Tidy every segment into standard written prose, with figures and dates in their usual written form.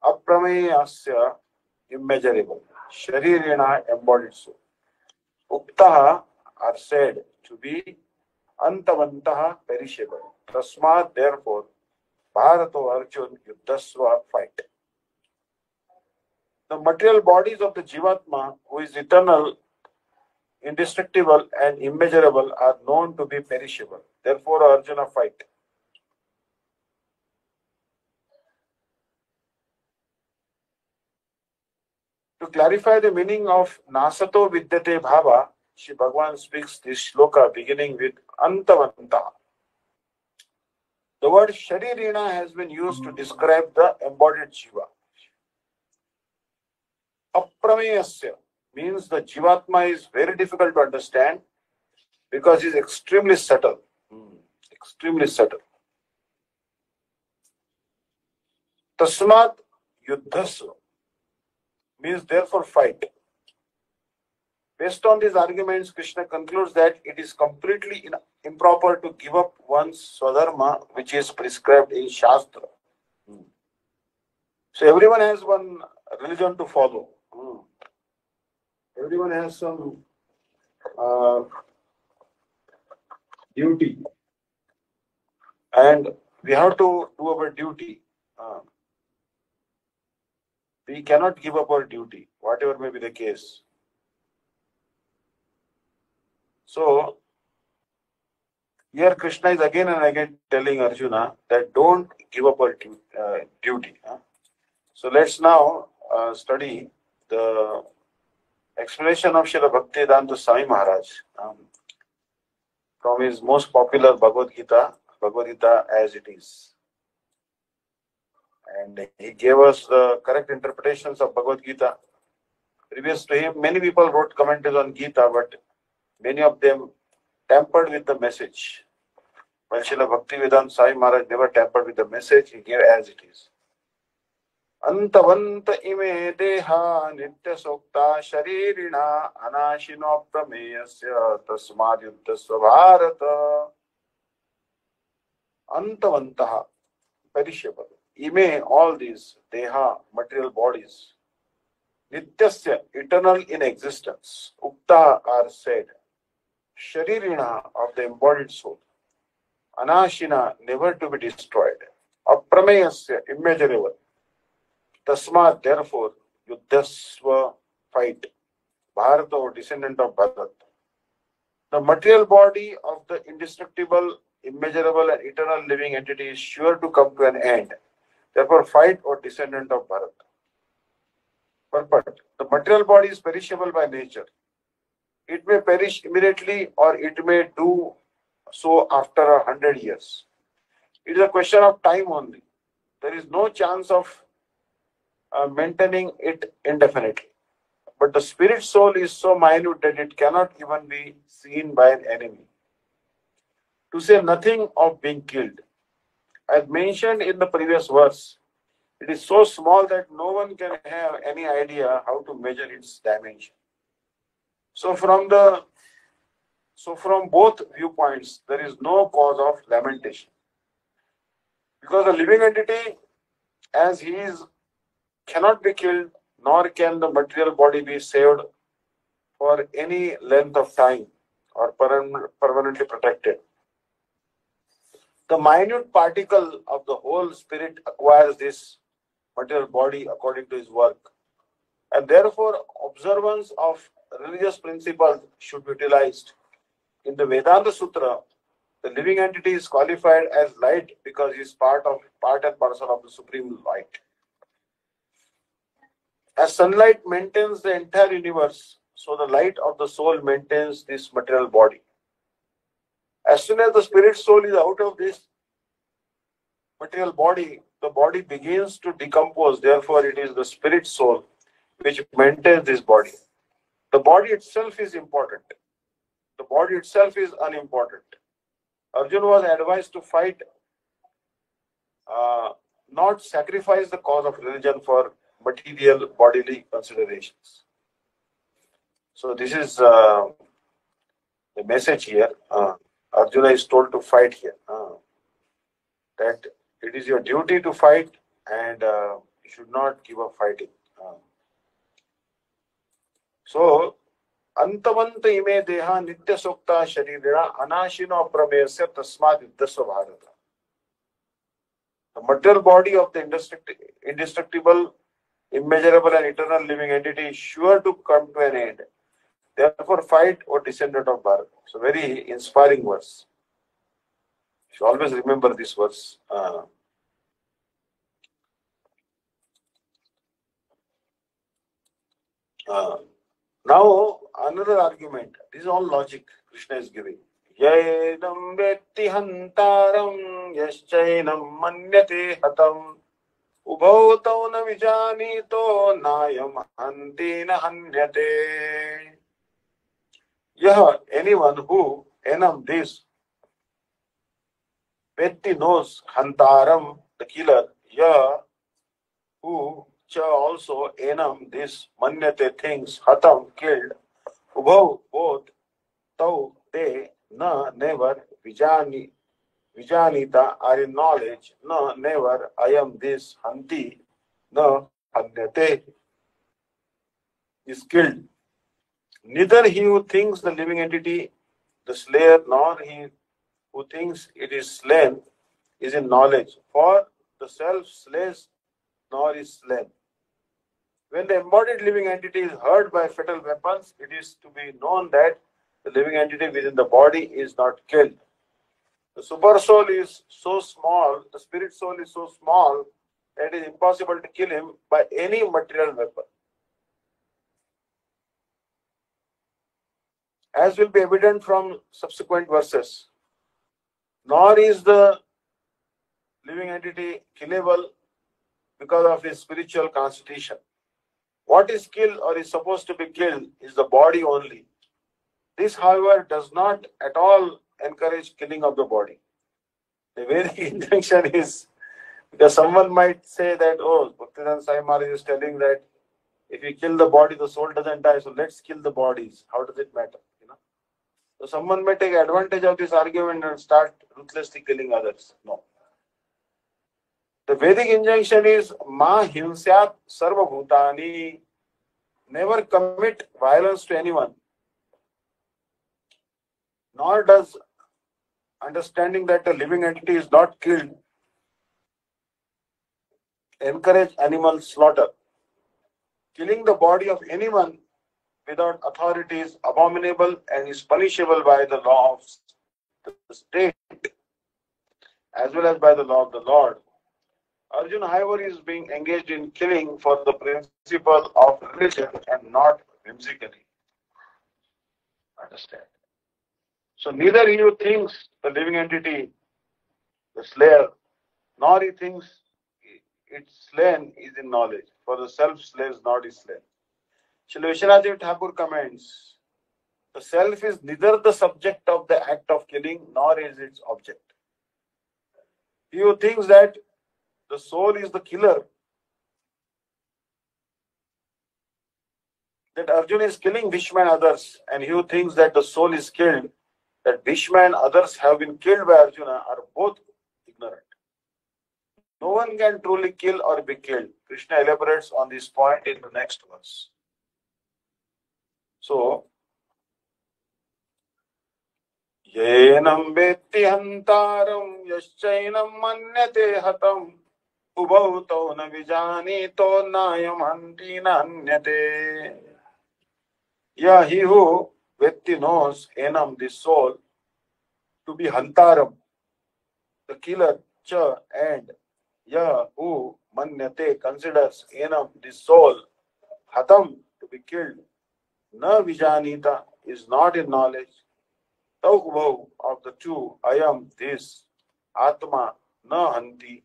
Aprameyasya, immeasurable. Sharirina, embodied soul. Uktaha are said to be antavantaha, perishable. Tasmat, therefore, Bharato Arjun Yuddhasva, fight. The material bodies of the Jivatma, who is eternal, indestructible, and immeasurable, are known to be perishable. Therefore, Arjuna, fight. To clarify the meaning of Nasato Vidyate Bhava, Shri Bhagavan speaks this shloka beginning with Antavanta. The word Sharirina has been used to describe the embodied Jiva. Aprameyasya means the Jivatma is very difficult to understand because he is extremely subtle. Extremely subtle. Tasmat Yuddhasva means therefore fight. Based on these arguments, Krishna concludes that it is completely improper to give up one's swadharma, which is prescribed in Shastra. So everyone has one religion to follow. Everyone has some duty. And we have to do our duty. We cannot give up our duty, whatever may be the case. So, here Krishna is again and again telling Arjuna that don't give up our duty. So, let's now study the explanation of Srila Bhakti-Vidanta Swami Maharaj from his most popular Bhagavad-Gita, Bhagavad-Gita as it is. And he gave us the correct interpretations of Bhagavad-Gita. Previous to him, many people wrote commentaries on Gita, but many of them tampered with the message. While Srila Bhakti-Vidanta Swami Maharaj never tampered with the message, he gave as it is. Antavanta ime deha nitya sokta sharirina anashino prameyasya tasmad yuddhasva bharata. Antavantaha, perishable. Ime, all these, deha, material bodies. Nityasya, eternal in existence. Ukta are said. Sharirina, of the embodied soul. Anashina, never to be destroyed. Aprameyasya, immeasurable. Tasmat, therefore, Yuddhasva, fight. Bharata, or descendant of Bharat. The material body of the indestructible, immeasurable, and eternal living entity is sure to come to an end. Therefore, fight, or descendant of Bharat. Purport. The material body is perishable by nature. It may perish immediately or it may do so after 100 years. It is a question of time only. There is no chance of maintaining it indefinitely. But the spirit soul is so minute that it cannot even be seen by an enemy. To say nothing of being killed. As mentioned in the previous verse, it is so small that no one can have any idea how to measure its dimension. So from both viewpoints, there is no cause of lamentation. Because the living entity, as he is, cannot be killed, nor can the material body be saved for any length of time or permanently protected. The minute particle of the whole spirit acquires this material body according to his work. And therefore, observance of religious principles should be utilized. In the Vedanta Sutra, the living entity is qualified as light because he is part and parcel of the Supreme Light. As sunlight maintains the entire universe, so the light of the soul maintains this material body. As soon as the spirit soul is out of this material body, the body begins to decompose. Therefore, it is the spirit soul which maintains this body. The body itself is important. The body itself is unimportant. Arjuna was advised to fight, not sacrifice the cause of religion for material bodily considerations. So this is the message here. Arjuna is told to fight here. That it is your duty to fight, and you should not give up fighting. So, Antavanta ime deha nitya sukta sharirina anashino pramesya tasmad yuddhasva bharata. The material body of the indestructible, immeasurable and eternal living entity is sure to come to an end. Therefore, fight, O descendant of Bharat. So, very inspiring verse. You should always remember this verse. Now, another argument. This is all logic Krishna is giving. Yainam vetti hantaram yaschainam manyate hatam ubhau tau na vijanito nayam hanti na hanyate. Yah, anyone who enam this vetti knows hantaram, the killer, yah, who cha also enam this manyate things hatam killed ubhau both tau they na never vijanita are in knowledge na never I am this hanti na hanyate is killed. Neither he who thinks the living entity the slayer nor he who thinks it is slain is in knowledge, for the self slays nor is slain. When the embodied living entity is hurt by fatal weapons, it is to be known that the living entity within the body is not killed. The super soul is so small, the spirit soul is so small, that it is impossible to kill him by any material weapon. As will be evident from subsequent verses, nor is the living entity killable because of his spiritual constitution. What is killed or is supposed to be killed is the body only. This, however, does not at all encourage killing of the body. The very injunction is, because someone might say that, oh, Bhakti-Vidanta Sai Maharaj is telling that if you kill the body, the soul doesn't die, so let's kill the bodies. How does it matter? So someone may take advantage of this argument and start ruthlessly killing others. No. The Vedic injunction is Ma Himsyat Sarva Bhutani. Never commit violence to anyone. Nor does understanding that the living entity is not killed encourage animal slaughter. Killing the body of anyone without authority is abominable and is punishable by the law of the state as well as by the law of the Lord. Arjuna, however, is being engaged in killing for the principle of religion and not whimsically. Understand? So neither he who thinks the living entity, the slayer, nor he thinks its slain is in knowledge, for the self slays not is slain. Srila Vishwanath Thakur comments, the self is neither the subject of the act of killing nor is its object. He who thinks that the soul is the killer, that Arjuna is killing Bhishma and others, and he who thinks that the soul is killed, that Bhishma and others have been killed by Arjuna, are both ignorant. No one can truly kill or be killed. Krishna elaborates on this point in the next verse. So, Yenam vetti hantaram yaschainam manyate hatam ubhau tau na vijanito nayam hanti na hanyate. Yeah, he who vetti knows enam, the soul, to be hantaram, the killer, cha, and yeah, who manyate considers enam, the soul, hatam, to be killed, na vijanita, is not in knowledge. Tau ubhau, of the two, I am this, atma, na hanti,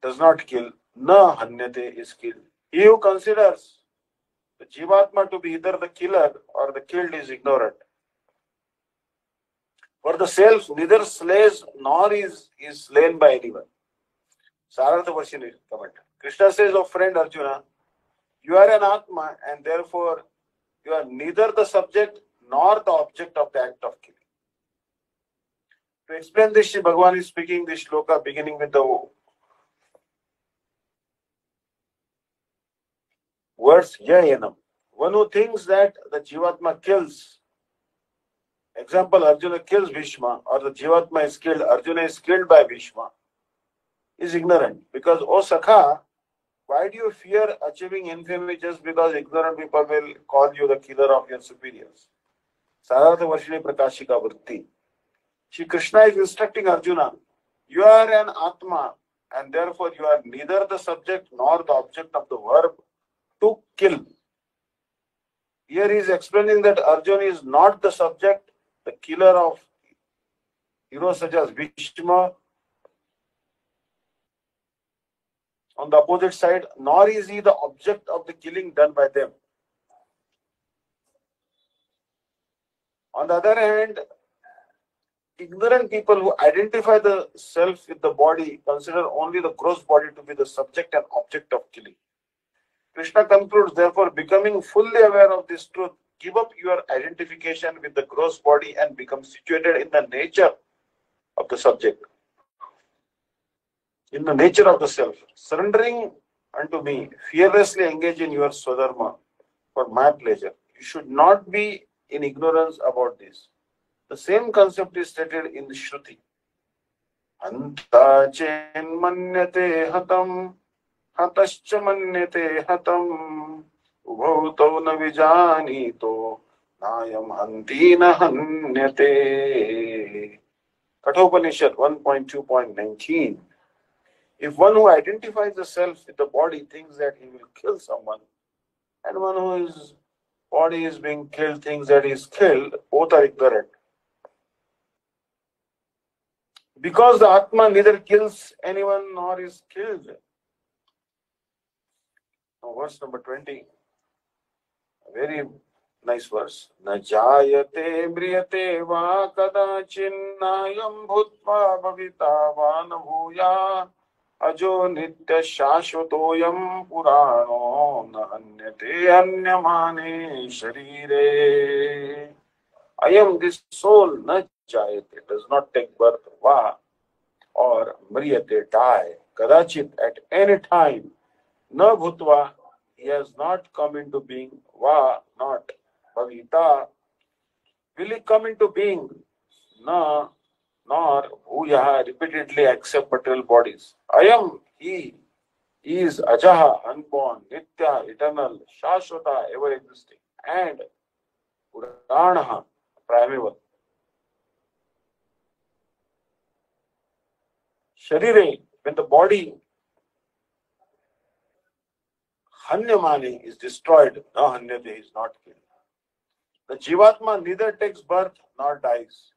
does not kill, na hanyate, is killed. He who considers the Jivatma to be either the killer or the killed is ignorant. For the self neither slays nor is slain by anyone. Sarartha version is comment. Krishna says, oh friend Arjuna, you are an Atma and therefore you are neither the subject nor the object of the act of killing. To explain this, Bhagavan is speaking this shloka beginning with the Words yayanam. One who thinks that the Jivatma kills, example, Arjuna kills Bhishma, or the Jivatma is killed, Arjuna is killed by Bhishma, is ignorant. Because, O Sakha, why do you fear achieving infamy just because ignorant people will call you the killer of your superiors? Sarartha Varshini Prakashika Vritti. Shri Krishna is instructing Arjuna, you are an Atma, and therefore you are neither the subject nor the object of the verb to kill. Here he is explaining that Arjuna is not the subject, the killer of heroes such as Bhishma. On the opposite side, nor is he the object of the killing done by them. On the other hand, ignorant people who identify the self with the body consider only the gross body to be the subject and object of killing. Krishna concludes, therefore, becoming fully aware of this truth, give up your identification with the gross body and become situated in the nature of the subject, in the nature of the self. Surrendering unto me, fearlessly engage in your swadharma for my pleasure. You should not be in ignorance about this. The same concept is stated in the Shruti. Anta chen manyate hatam, hatascha manyate hatam, ubhauto na vijanito, nayam hanti na hanyate. Kathopanishad 1.2.19. If one who identifies the self with the body thinks that he will kill someone, and one whose body is being killed thinks that he is killed, both are ignorant. Because the Atma neither kills anyone nor is killed. Now, verse number 20. A very nice verse. Na jayate mriyate va kadachinnayam bhutva bhavita va na bhuya ajo nitya shashvatoyam purano na anyate anyamane sharire. I am this soul, na jayate, does not take birth, va, or mriyate, die, kadachit, at any time, na bhutva, he has not come into being, va, not, bhavita, will he come into being, na, nor bhuyaha, repeatedly accept material bodies. I am, he is ajaha, unborn, nitya, eternal, shashvata, ever existing, and puranaha, primeval. Sharire, when the body hanyamani is destroyed, no hanyate is not killed. The Jivatma neither takes birth nor dies,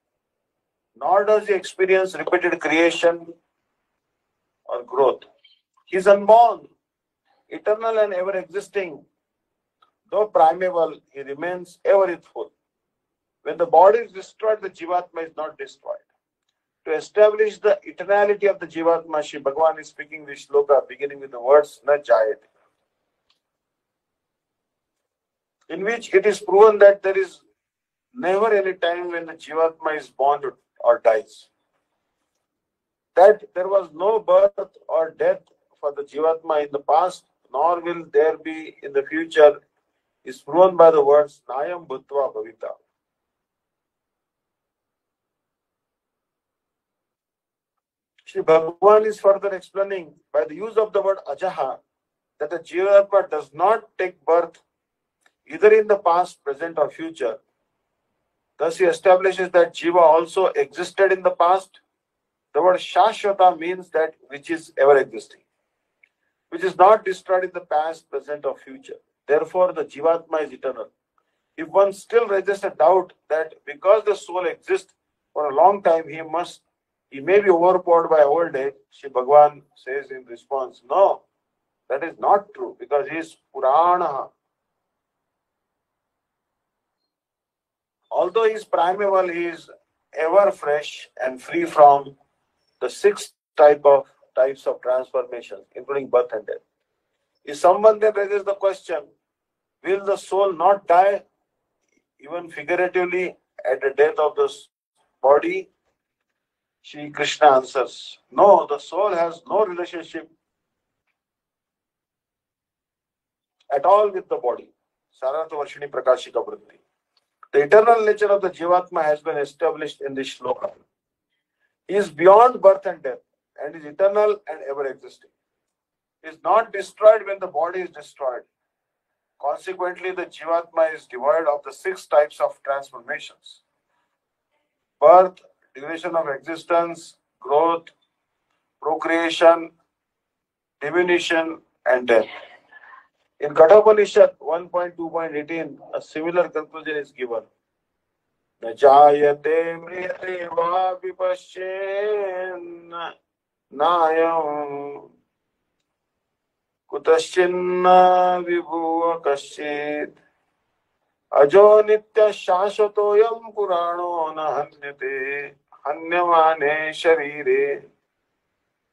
nor does he experience repeated creation or growth. He is unborn, eternal and ever existing. Though primeval, he remains ever youthful. When the body is destroyed, the Jivatma is not destroyed. To establish the eternality of the Jivatma, Shri Bhagavan is speaking this shloka beginning with the words Na Jayate, in which it is proven that there is never any time when the Jivatma is born or dies. That there was no birth or death for the Jivatma in the past, nor will there be in the future, is proven by the words Nayam Bhutva Bhavita. Shri Bhagavan is further explaining by the use of the word Ajaha that the Jivatma does not take birth either in the past, present or future. Thus he establishes that Jiva also existed in the past. The word Shashvata means that which is ever existing, which is not destroyed in the past, present or future. Therefore the Jivatma is eternal. If one still raises a doubt that because the soul exists for a long time, he may be overpowered by old age, Shri Bhagavan says in response, no, that is not true, because he is Purana. Although he is primeval, he is ever fresh and free from the six types of transformations, including birth and death. If someone then raises the question, will the soul not die, even figuratively, at the death of the body? Shri Krishna answers, no, the soul has no relationship at all with the body. Sarartha Varshini Prakashika Vritti. The eternal nature of the Jivatma has been established in this shloka. He is beyond birth and death and is eternal and ever existing. He is not destroyed when the body is destroyed. Consequently, the Jivatma is devoid of the 6 types of transformations: birth, duration of existence, growth, procreation, diminution, and death. In Kathopanishad 1.2.18, a similar conclusion is given. न जायते म्रियते वा विपश्येन्न नायं कुतश्चिन्न विभुव कश्चित् अजो नित्य शाश्वतोऽयं पुराणो न हन्यते हन्यमाने शरीरे.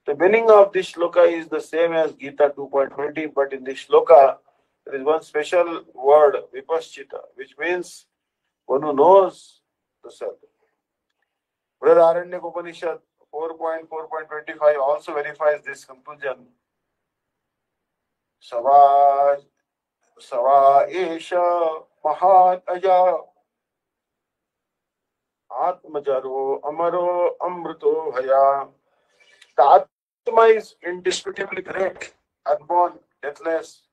The meaning of this shloka is the same as Gita 2.20, but in this shloka there is one special word, vipaschita, which means one who knows the self. Brihadaranyaka Upanishad 4.4.25 also verifies this conclusion. Sava esha mahat aja atmajaro amaro amruto haya. The Atma is indisputably great, unborn, deathless,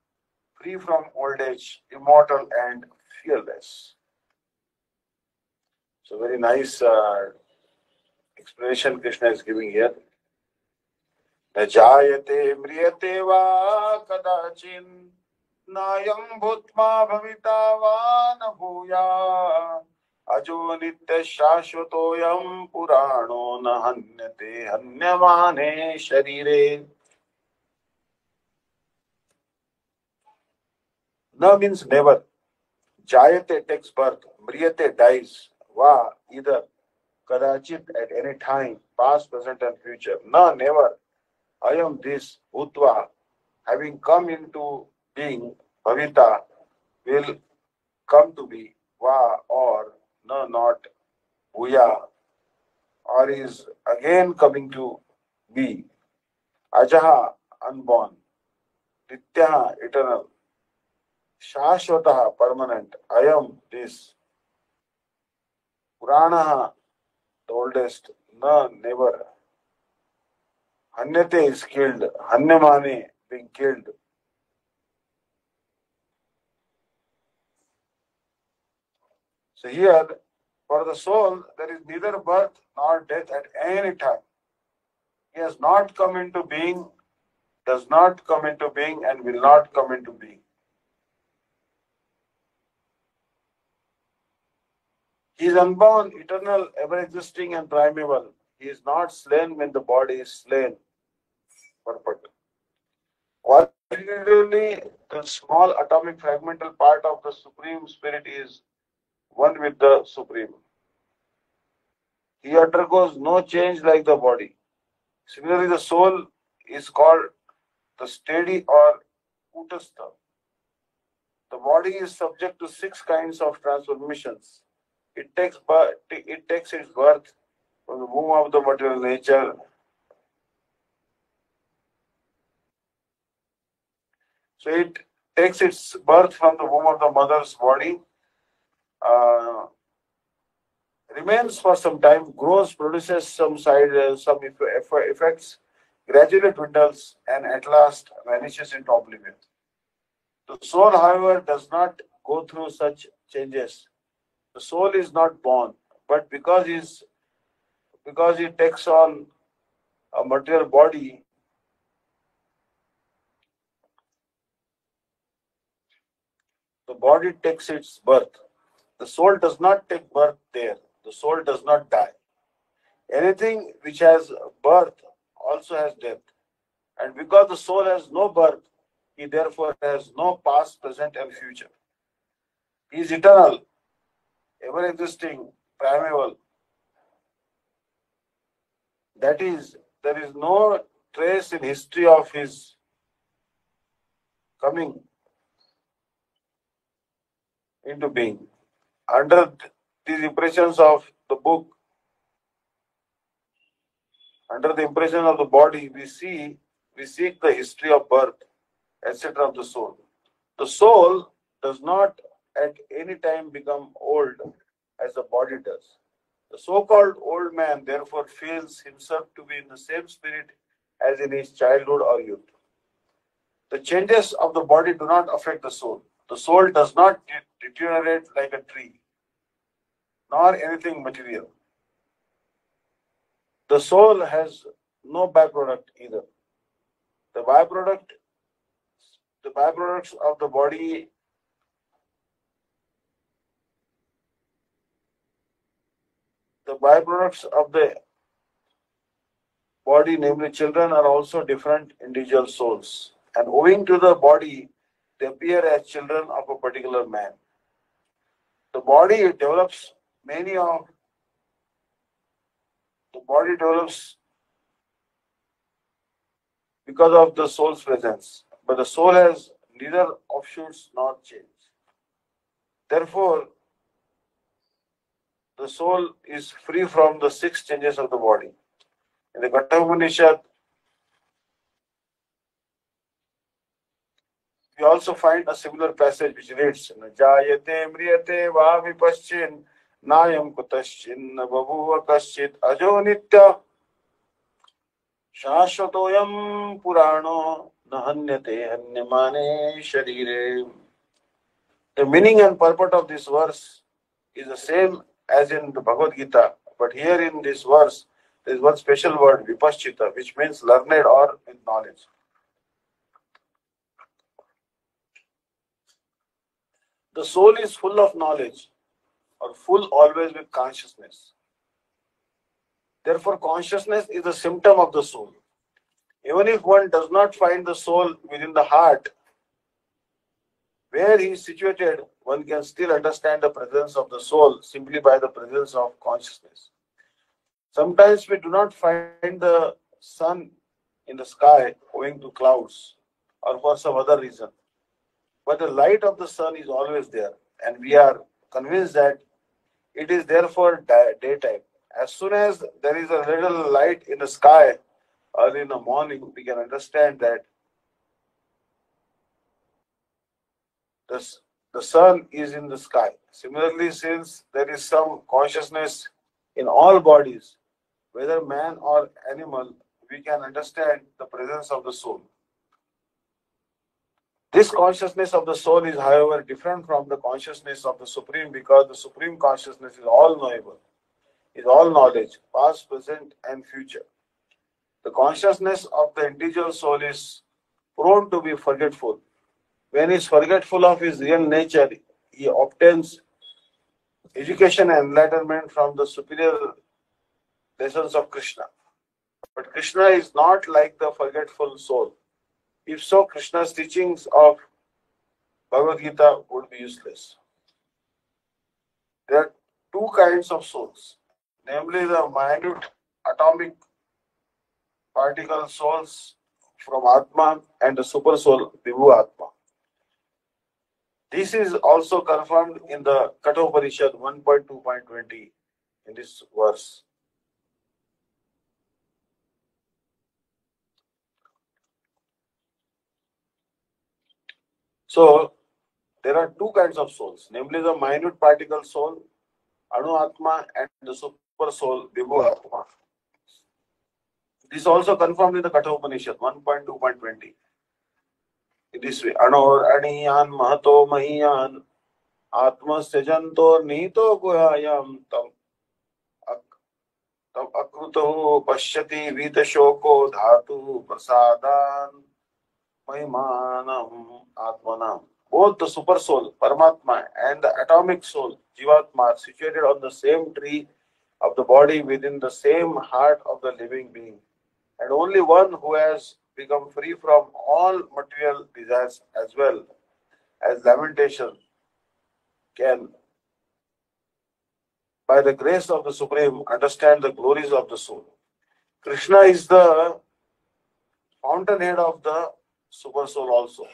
free from old age, immortal and fearless. So very nice explanation Krishna is giving here. न जायते म्रियते वा कदाचिन् नायं भूत्वा भविता वा न भूयात् अजो नित्य शाश्वतोऽयं पुराणो न हन्यते हन्यमाने शरीरे. न means never. Jayate takes birth. Mriyate dies. Va either. Kadachit at any time, past, present and future. Na never. I am this. Bhutva, having come into being, Bhavita, will come to be. Va or no not. Bhuya, or is again coming to be. Ajaha, unborn. Nityaha, eternal. Shashvataha, permanent. I am this. Puranaha, the oldest. Na, never. Hanyate is killed. Hanyamane, being killed. So here, for the soul, there is neither birth nor death at any time. He has not come into being, does not come into being, and will not come into being. He is unborn, eternal, ever-existing and primeval. He is not slain when the body is slain. Perfect. Qualitatively, the small atomic fragmental part of the Supreme Spirit is one with the Supreme. He undergoes no change like the body. Similarly, the soul is called the steady or kutastha. The body is subject to 6 kinds of transformations. It takes its birth from the womb of the material nature. So it takes its birth from the womb of the mother's body, remains for some time, grows, produces some effects, gradually dwindles, and at last vanishes into oblivion. The soul, however, does not go through such changes. The soul is not born, but because it takes on a material body, the body takes its birth. The soul does not take birth there. The soul does not die. Anything which has birth also has death. And because the soul has no birth, he therefore has no past, present, and future. He is eternal, ever existing, primeval. That is, there is no trace in history of his coming into being. Under these impressions of the book, under the impression of the body, we seek the history of birth, etc. of the soul. The soul does not at any time become old as the body does. The so-called old man therefore feels himself to be in the same spirit as in his childhood or youth. The changes of the body do not affect the soul. The soul does not deteriorate like a tree, nor anything material. The soul has no byproduct either. The byproduct, the byproducts of the body, the byproducts of the body, namely children, are also different individual souls. And owing to the body, they appear as children of a particular man. The body develops many of the body develops because of the soul's presence, but the soul has neither offshoots nor change. Therefore, the soul is free from the six changes of the body. In the Katha Upanishad, we also find a similar passage which reads, Jayate mriyate va vipaschin nayam kutaschin babuva kaschit ajo nitya shashvatoyam purano nahanyate hanyamane sharire. The meaning and purport of this verse is the same as in the Bhagavad-Gita, but here in this verse there is one special word, vipaschita, which means learned or with knowledge. The soul is full of knowledge, or full always with consciousness. Therefore, consciousness is a symptom of the soul. Even if one does not find the soul within the heart, where he is situated, one can still understand the presence of the soul simply by the presence of consciousness. Sometimes we do not find the sun in the sky owing to clouds or for some other reason. But the light of the sun is always there, and we are convinced that it is there for daytime. As soon as there is a little light in the sky early in the morning, we can understand that the sun is in the sky. Similarly, since there is some consciousness in all bodies, whether man or animal, we can understand the presence of the soul. This consciousness of the soul is, however, different from the consciousness of the Supreme, because the Supreme Consciousness is all knowable, is all knowledge, past, present, and future. The consciousness of the individual soul is prone to be forgetful. When he is forgetful of his real nature, he obtains education and enlightenment from the superior lessons of Krishna. But Krishna is not like the forgetful soul. If so, Krishna's teachings of Bhagavad Gita would be useless. There are two kinds of souls, namely the minute atomic particle souls from Atma and the super soul, Vibhu Atma. This is also confirmed in the Katha Upanishad 1.2.20 in this verse. So, there are two kinds of souls, namely the minute particle soul, Anu Atma, and the super soul, Vibhu Atma. This is also confirmed in the Katha Upanishad 1.2.20. In this way, Anor Aniyan Mahato Mahiyan Atmasya Jantor Nito Guhayam Tam Akruto Pashyati Vitashoko Dhatu Prasadan Mahimanam Atmanam. Both the super soul, Paramatma, and the atomic soul, Jivatma, are situated on the same tree of the body within the same heart of the living being. And only one who has become free from all material desires as well as lamentation can, by the grace of the Supreme, understand the glories of the soul. Krishna is the fountainhead of the super soul also,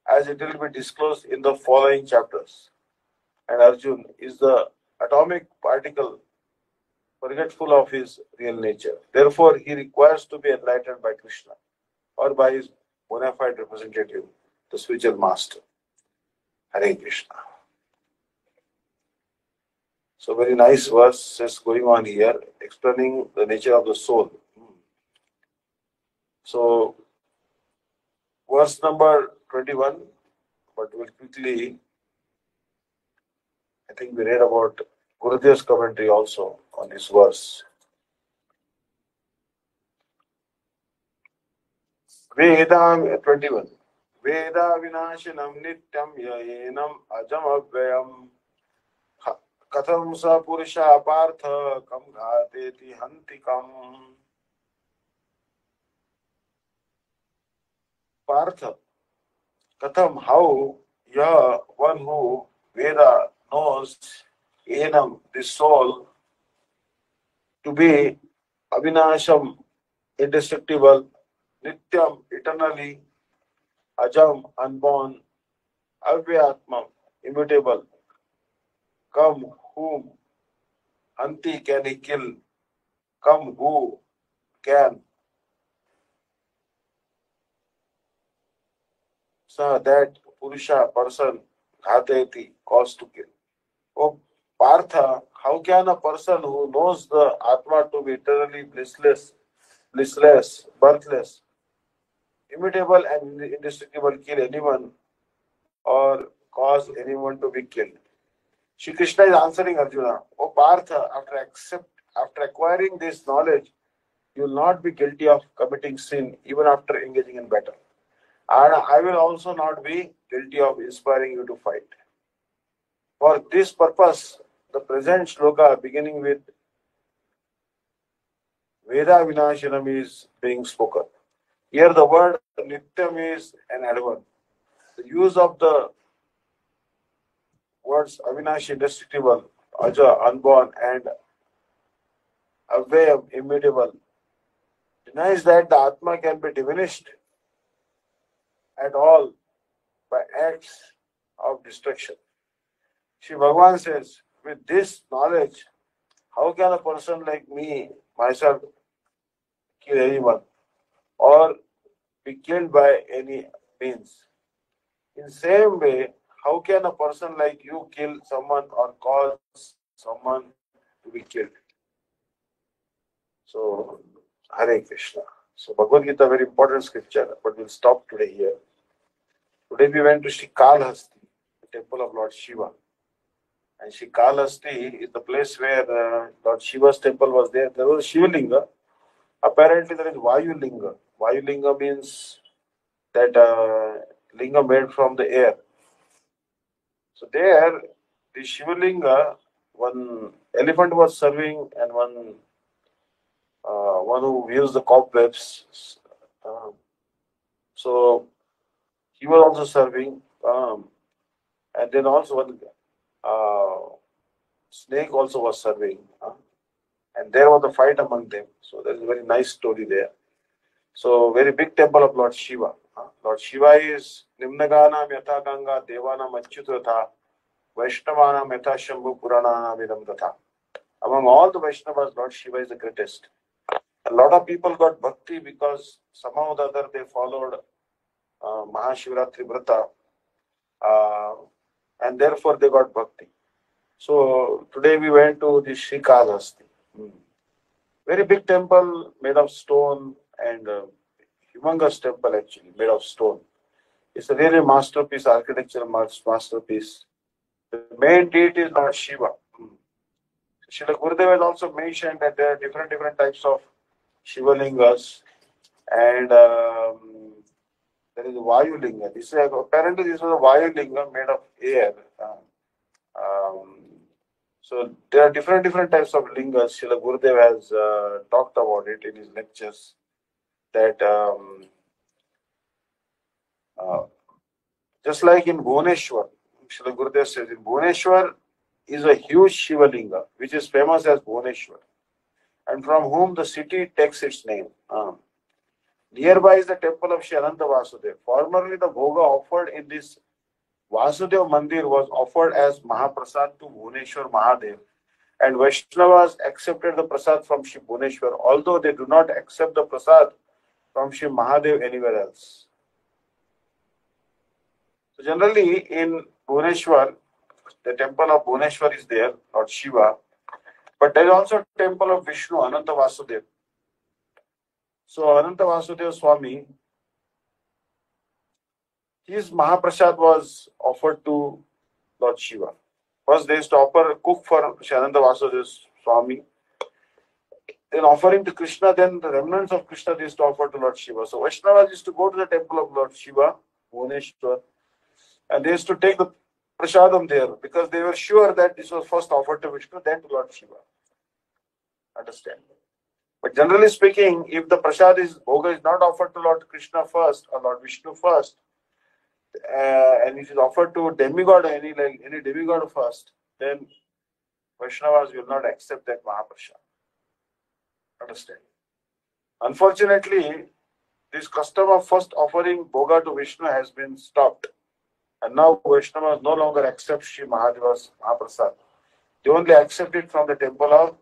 as it will be disclosed in the following chapters. And Arjun is the atomic particle forgetful of his real nature. Therefore, he requires to be enlightened by Krishna or by his bona fide representative, the spiritual master. Hare Krishna. So very nice verses going on here, explaining the nature of the soul. So verse number 21, but we'll quickly, I think we read about Gurudev's commentary also on this verse. Veda 21. Veda vinashinam nityam yaenam ajam avyayam katham sa purusha partha kam ghateti hantikam. Partha, katham, how, ya, one who, Veda, knows, enam, the soul, to be avinasham, indestructible, nityam, eternally, ajam, unborn, avyatmam, immutable, come, whom, anti, can he kill, come, who, can, sa, that, purusha, person, ghateti, cause to kill. Oh, Partha, how can a person who knows the Atma to be eternally blissless, birthless, immutable and indestructible kill anyone or cause anyone to be killed? Shri Krishna is answering Arjuna, oh Partha, after acquiring this knowledge, you will not be guilty of committing sin even after engaging in battle. And I will also not be guilty of inspiring you to fight. For this purpose, the present shloka beginning with Veda Vinashanam is being spoken. Here the word Nityam is an adverb. The use of the words Avinash, indestructible, Aja, unborn, and Avyayam, immutable, denies that the Atma can be diminished at all by acts of destruction. Shri Bhagavan says, with this knowledge, how can a person like me, myself, kill anyone or be killed by any means? In same way, how can a person like you kill someone or cause someone to be killed? So, Hare Krishna. So, Bhagavad-Gita, very important scripture, but we'll stop today here. Today we went to Srikalahasti, the temple of Lord Shiva. And Srikalahasti is the place where Lord Shiva's temple was there. There was a Shiva Linga. Apparently, there is Vayu Linga. Vayu Linga means that linga made from the air. So there, the Shiva Linga, one elephant was serving and one who weaves the cobwebs. So he was also serving, and then also one snake also was serving, and there was a fight among them. So there is a very nice story there. So very big temple of Lord Shiva. Lord Shiva is Nimnagana Yatha Ganga Devana Machyutratha Vaishnavana Yatha Shambhu Purana Vidam Tatha. Among all the Vaishnavas, Lord Shiva is the greatest. A lot of people got bhakti because somehow or the other they followed Mahashivratri Vrata, and therefore they got bhakti. So today we went to the Srikalahasti. Very big temple made of stone and humongous temple actually made of stone. It's a really masterpiece, architectural masterpiece. The main deity is Lord Shiva. Srila Gurudev has also mentioned that there are different types of Shiva Lingas, and there is a Vayu Linga. Apparently this was a Vayu Linga made of air. So there are different types of lingas. Srila Gurudev has talked about it in his lectures. That just like in Bhubaneswar, Srila Gurudev says in Bhubaneswar is a huge Shiva Linga, which is famous as Bhubaneswar, and from whom the city takes its name. Nearby is the temple of Shri Ananta Vasudev. Formerly, the bhoga offered in this Vasudev Mandir was offered as Mahaprasad to Bhubaneswar Mahadev, and Vaishnavas accepted the prasad from Shri Bhubaneswar, although they do not accept the prasad from Shri Mahadev anywhere else. So generally in Bhuvaneshwar, the temple of Bhuvaneshwar is there, Lord Shiva. But there is also a temple of Vishnu, Ananta Vasudeva. So Ananta Vasudeva Swami, his Mahaprasad was offered to Lord Shiva. First they used to offer a cook for Ananta Vasudeva Swami. Then offering to Krishna, then the remnants of Krishna they used to offer to Lord Shiva. So Vaishnavas used to go to the temple of Lord Shiva, Bhuvaneshwar, and they used to take the prasadam there because they were sure that this was first offered to Vishnu, then to Lord Shiva. Understand? But generally speaking, if the prasad is bhoga is not offered to Lord Krishna first or Lord Vishnu first, and it is offered to demigod any demigod first, then Vaishnavas will not accept that Mahaprasad. Understand? Unfortunately, this custom of first offering bhoga to Vishnu has been stopped. And now Vaishnavas no longer accept Sri Mahadeva's Mahaprasad. They only accept it from the temple of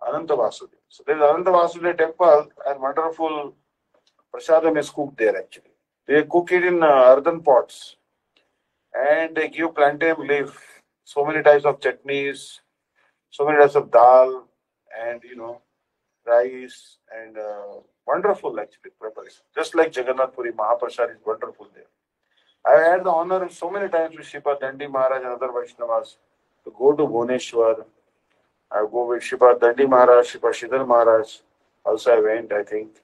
Ananta Vasudeva. So there is Ananta Vasudeva temple and wonderful prasadam is cooked there actually. They cook it in earthen pots and they give plantain leaf, so many types of chutneys, so many types of dal and rice and wonderful actually preparation. Just like Jagannath Puri Mahaprasad is wonderful there. I had the honor so many times with Sripad Dandi Maharaj and other Vaishnavas to go to Bhuvaneshwar. I go with Sripad Dandi Maharaj, Sripad Shridhar Maharaj. Also I went, I think.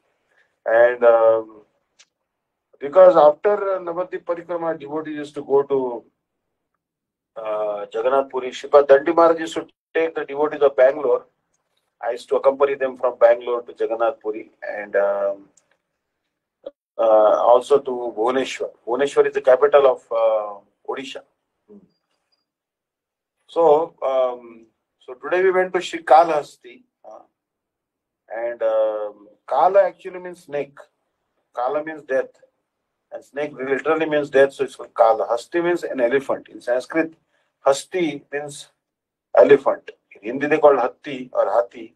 And because after Navadvip Parikrama, devotees used to go to Jagannath Puri. Sripad Dandi Maharaj used to take the devotees of Bangalore. I used to accompany them from Bangalore to Jagannath Puri and also to Bhuvaneshwar. Bhuvaneshwar is the capital of Odisha. So today we went to Shri Kalahasti and Kala actually means snake. Kala means death and snake literally means death, so it's called Kala. Hasti means an elephant. In Sanskrit, Hasti means elephant. In Hindi they call Hatti or Hati.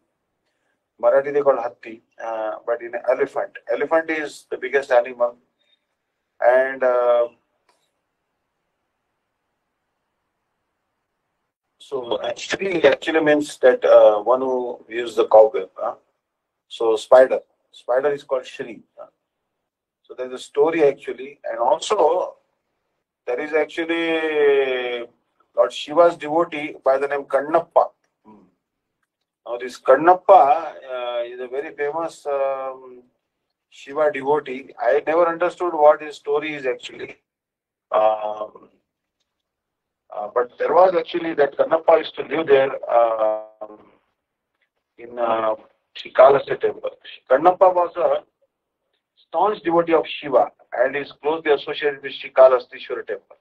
Marathi they call Hatti, but in elephant. Elephant is the biggest animal and so Shri actually means that one who uses the cowbell. So spider is called Shri. So there is a story actually, and also there is actually Lord Shiva's devotee by the name Kannappa. Now this Kannappa is a very famous Shiva devotee. I never understood what his story is actually. But there was actually that Kannappa used to live there in Sri Kalahasti temple. Kannappa was a staunch devotee of Shiva and is closely associated with Sri Kalahastishwara temple.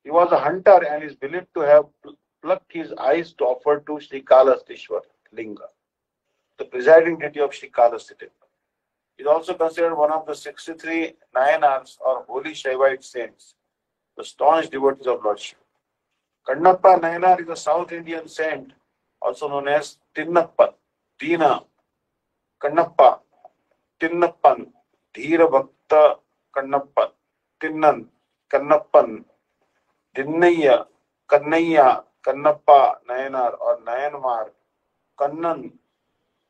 He was a hunter and is believed to have plucked his eyes to offer to Sri Kalahastishwara Linga, the presiding deity of Sri Kalahasti temple. He is also considered one of the 63 Nayanars or holy Shaivite saints, the staunch devotees of Lord Shiva. Kannappa Nayanar is a South Indian saint, also known as Tinnappan, Dina, Kannappa, Tinnappan, Dhira Bhakta Kannappan, Tinnan, Kannappan, Dinnaya, Kannaya, Kannappa, Nayanar or Nayanmar, Kannan,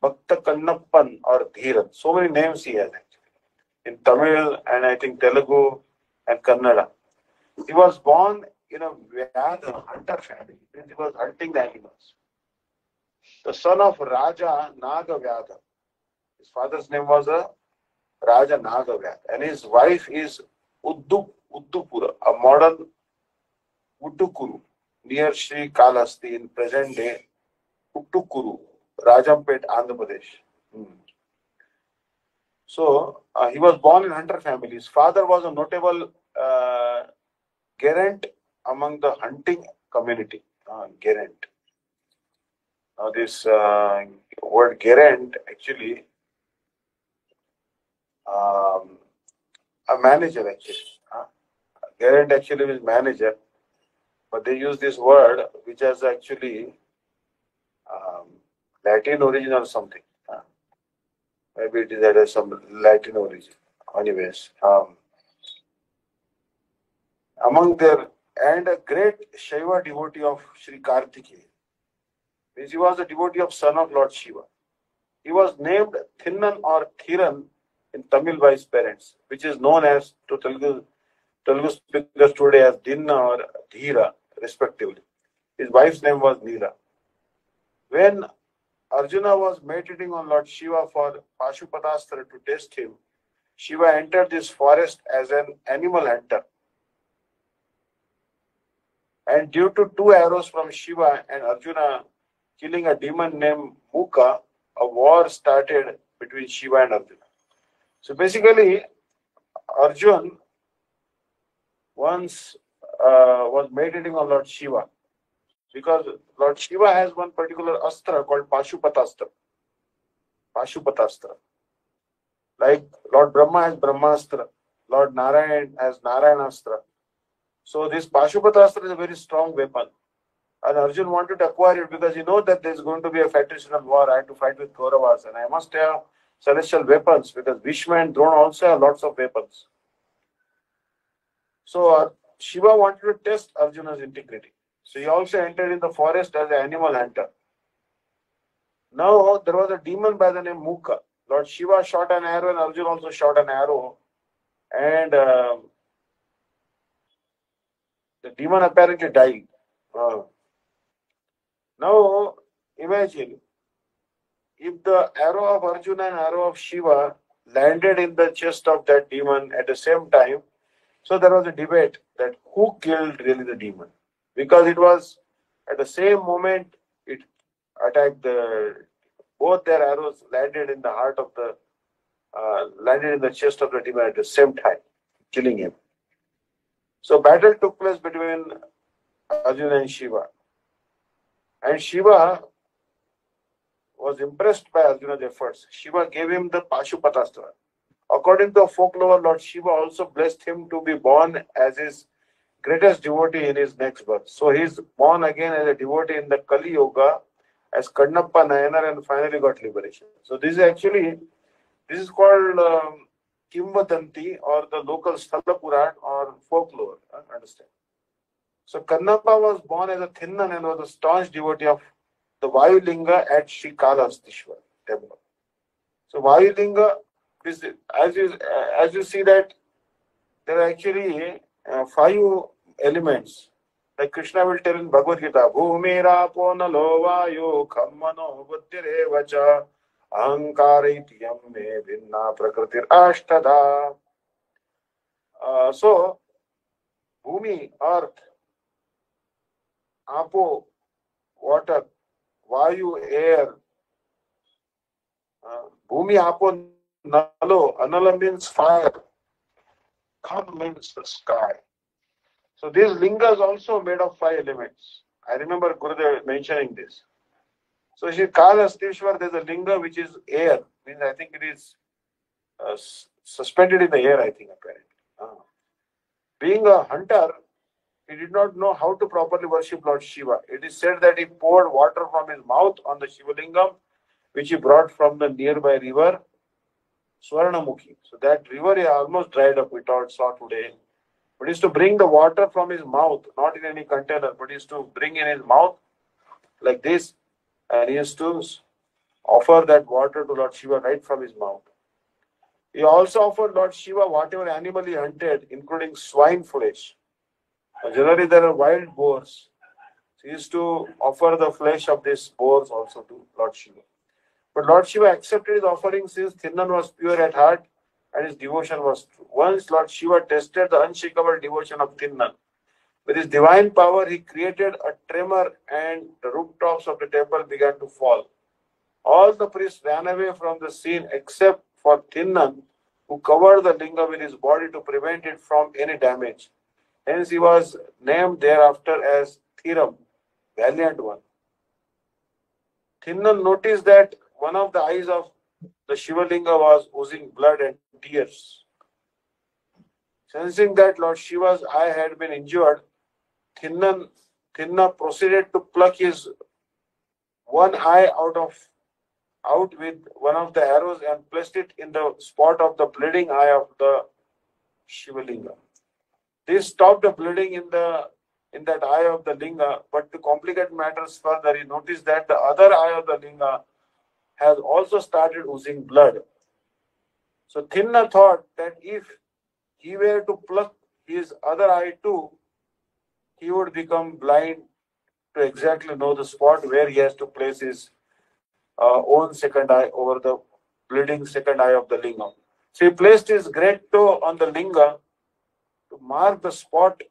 Bhakta Kannappan or Dhiran. So many names he has actually. In Tamil and I think Telugu and Kannada. He was born in a Vyadha hunter family. He was hunting the animals. The son of Raja Naga Vyadha. His father's name was Raja Naga Vyadha. And his wife is Uddupura, a modern Uddukuru, near Sri Kalahasti in present day Uttukuru, Rajampet, Andhra Pradesh. So he was born in hunter family. His father was a notable gerent among the hunting community. Gerent. Now this word gerent actually a manager actually. Gerent actually means manager, but they use this word which has actually Latin origin or something. Maybe it is at some Latin origin. Anyways, among their and a great Shaiva devotee of Sri Kartikeya. Means he was a devotee of son of Lord Shiva. He was named Thinnan or Thiran in Tamil by his parents, which is known as to Telugu speakers today as Dinna or Dhira, respectively. His wife's name was Neela. When Arjuna was meditating on Lord Shiva for Pashupatastra to test him, Shiva entered this forest as an animal hunter. And due to two arrows from Shiva and Arjuna killing a demon named Mukha, a war started between Shiva and Arjuna. So basically, Arjun once was meditating on Lord Shiva because Lord Shiva has one particular astra called Pashupatastra. Pashupatastra. Like Lord Brahma has Brahmastra, Lord Narayan has Narayanastra. So this Pashupatastra is a very strong weapon. And Arjun wanted to acquire it because he knows that there is going to be a fratricidal war. I have to fight with Kauravas and I must have celestial weapons because Bhishma and Drona also have lots of weapons. So Shiva wanted to test Arjuna's integrity. So he also entered in the forest as an animal hunter. Now there was a demon by the name Mukha. Lord Shiva shot an arrow and Arjuna also shot an arrow. And the demon apparently died. Now imagine if the arrow of Arjuna and arrow of Shiva landed in the chest of that demon at the same time. So there was a debate that who killed really the demon. Because it was at the same moment it attacked both their arrows landed in the heart of the landed in the chest of the demon at the same time, killing him. So battle took place between Arjuna and Shiva. And Shiva was impressed by Arjuna's efforts. Shiva gave him the Pashupatastra. According to folklore, Lord Shiva also blessed him to be born as his greatest devotee in his next birth. So he is born again as a devotee in the Kali Yoga as Kannappa Nayanar and finally got liberation. So this is called Kimvadanti or the local Sthala Puran or folklore. Understand? So Kannappa was born as a Thinnan and was a staunch devotee of the Vayulinga at Sri Kalahastishwar temple. So Vayulinga, as you see that there are actually 5 elements. Like Krishna will tell in Bhagavad-Gita, Bhumi Rapo Nalo Vayu Khammano Buddhirevacha Ahankaraityam Me Vinna Prakritir Ashtada. So, Bhumi, earth, Apo, water, Vayu, air, Bhumi, Apo, Nalo, Anala means fire, Kham means the sky. So these lingas also made of 5 elements. I remember Gurudev mentioning this. So Shri Kalahastishwar, there is a linga which is air. Means I think it is suspended in the air, I think apparently. Being a hunter, he did not know how to properly worship Lord Shiva. It is said that he poured water from his mouth on the Shiva lingam, which he brought from the nearby river Swarnamukhi. So that river is almost dried up, we saw today. But he is to bring the water from his mouth, not in any container, but he is to bring in his mouth like this, and he is to offer that water to Lord Shiva right from his mouth. He also offered Lord Shiva whatever animal he hunted, including swine flesh. Generally, there are wild boars. So he used to offer the flesh of these boars also to Lord Shiva. But Lord Shiva accepted his offering since Thinnan was pure at heart and his devotion was true. Once Lord Shiva tested the unshakable devotion of Thinnan. With his divine power, he created a tremor and the rooftops of the temple began to fall. All the priests ran away from the scene except for Thinnan, who covered the linga with his body to prevent it from any damage. Hence, he was named thereafter as Thiram, valiant one. Thinnan noticed that one of the eyes of the Shivalinga was oozing blood and tears. Sensing that Lord Shiva's eye had been injured, Thinna proceeded to pluck his one eye out with one of the arrows and placed it in the spot of the bleeding eye of the Shivalinga. This stopped the bleeding in the in that eye of the linga. But to complicate matters further, you notice that the other eye of the linga has also started oozing blood. So Thinna thought that if he were to pluck his other eye too, he would become blind to exactly know the spot where he has to place his own second eye over the bleeding second eye of the lingam. So he placed his great toe on the linga to mark the spot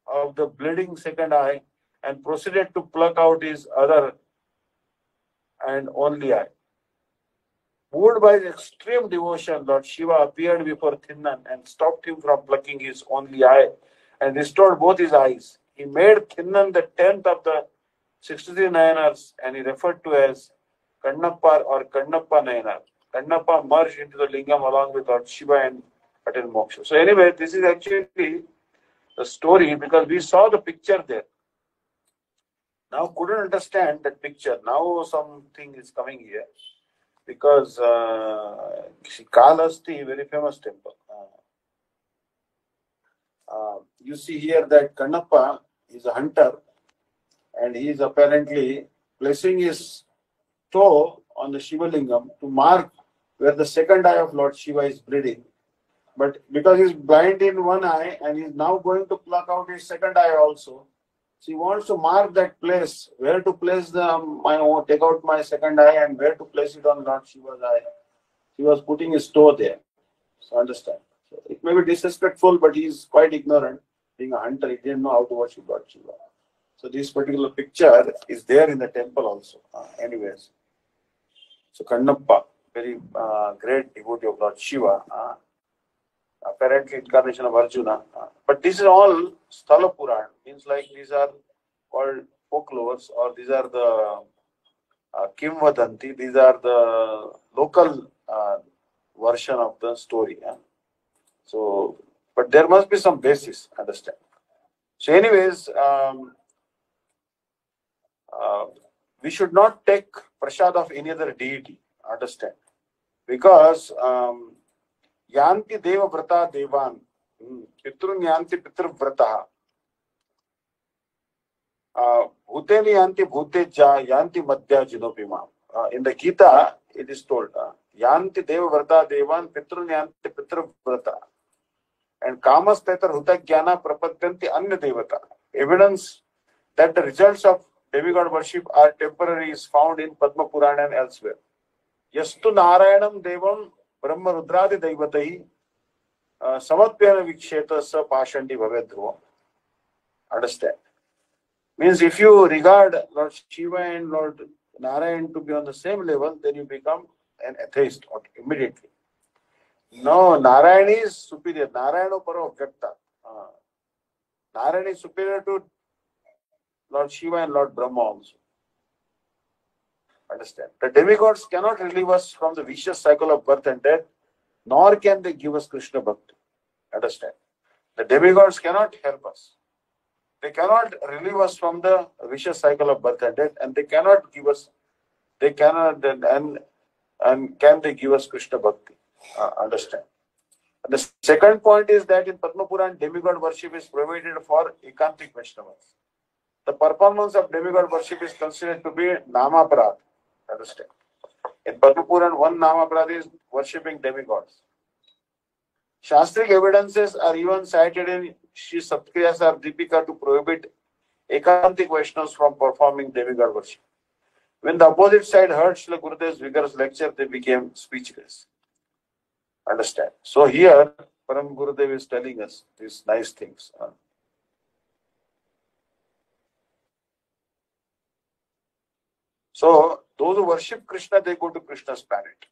of the bleeding second eye and proceeded to pluck out his other and only eye. Moved by his extreme devotion, Lord Shiva appeared before Thinnan and stopped him from plucking his only eye and restored both his eyes. He made Thinnan the 10th of the 63 Nayanars, and he referred to as Kannappa or Kannappa Nayanar. Kannappa merged into the lingam along with Lord Shiva and attained moksha. So anyway, this is actually the story because we saw the picture there. Now couldn't understand that picture. Now something is coming here because Kalahasti, very famous temple. You see here that Kannappa is a hunter and he is apparently placing his toe on the Shiva Lingam to mark where the second eye of Lord Shiva is bleeding. But because he's blind in one eye and he's now going to pluck out his second eye also, so he wants to mark that place, where to place take out my second eye and where to place it on Lord Shiva's eye. He was putting his toe there. So understand. So it may be disrespectful, but he's quite ignorant. Being a hunter, he didn't know how to worship Lord Shiva. So this particular picture is there in the temple also. Anyways. So Kannappa, very great devotee of Lord Shiva. Apparently incarnation of Arjuna. But this is all Sthala Puran. Means like these are called folklores or these are the Kimvadanti. These are the local version of the story. So, but there must be some basis, understand. So anyways, we should not take prasad of any other deity, understand. Because Yanti Deva Vrata Devan, Pitrun Yanti Pitru Vrata, Bhuteni Yanti Bhuteja, Yanti Madhya Jinopima. In the Gita, it is told, Yanti Deva Vrata Devan, Pitrun Yanti Pitru Vrata. And Kamas Tetar Huta Jnana Prapatyanti Anya Devata. Evidence that the results of demigod worship are temporary is found in Padma Purana and elsewhere. Yastu Narayanam Devam Brahma Rudradi Daivatahi Samatpyana Viksheta Sa Pashandi Bhavedhruva. Understand? Means if you regard Lord Shiva and Lord Narayan to be on the same level, then you become an atheist immediately. No, Narayan is superior. Narayana Paro Vyakta. Narayan is superior to Lord Shiva and Lord Brahma also. Understand? The demigods cannot relieve us from the vicious cycle of birth and death, nor can they give us Krishna Bhakti. Understand? The demigods cannot help us. They cannot relieve us from the vicious cycle of birth and death, and they cannot give us, they cannot, and can they give us Krishna Bhakti? Understand? The second point is that in Padma Puran, demigod worship is provided for Ekantik Vaishnavas. The performance of demigod worship is considered to be Namaprad. Understand? In Padma Puran, one Namaprad is worshipping demigods. Shastric evidences are even cited in Shri Satkriyasar Deepika to prohibit Ekantik Vaishnavas from performing demigod worship. When the opposite side heard Srila Gurudev's vigorous lecture, they became speechless. Understand? So here, Param Gurudev is telling us these nice things. So those who worship Krishna, they go to Krishna's planet.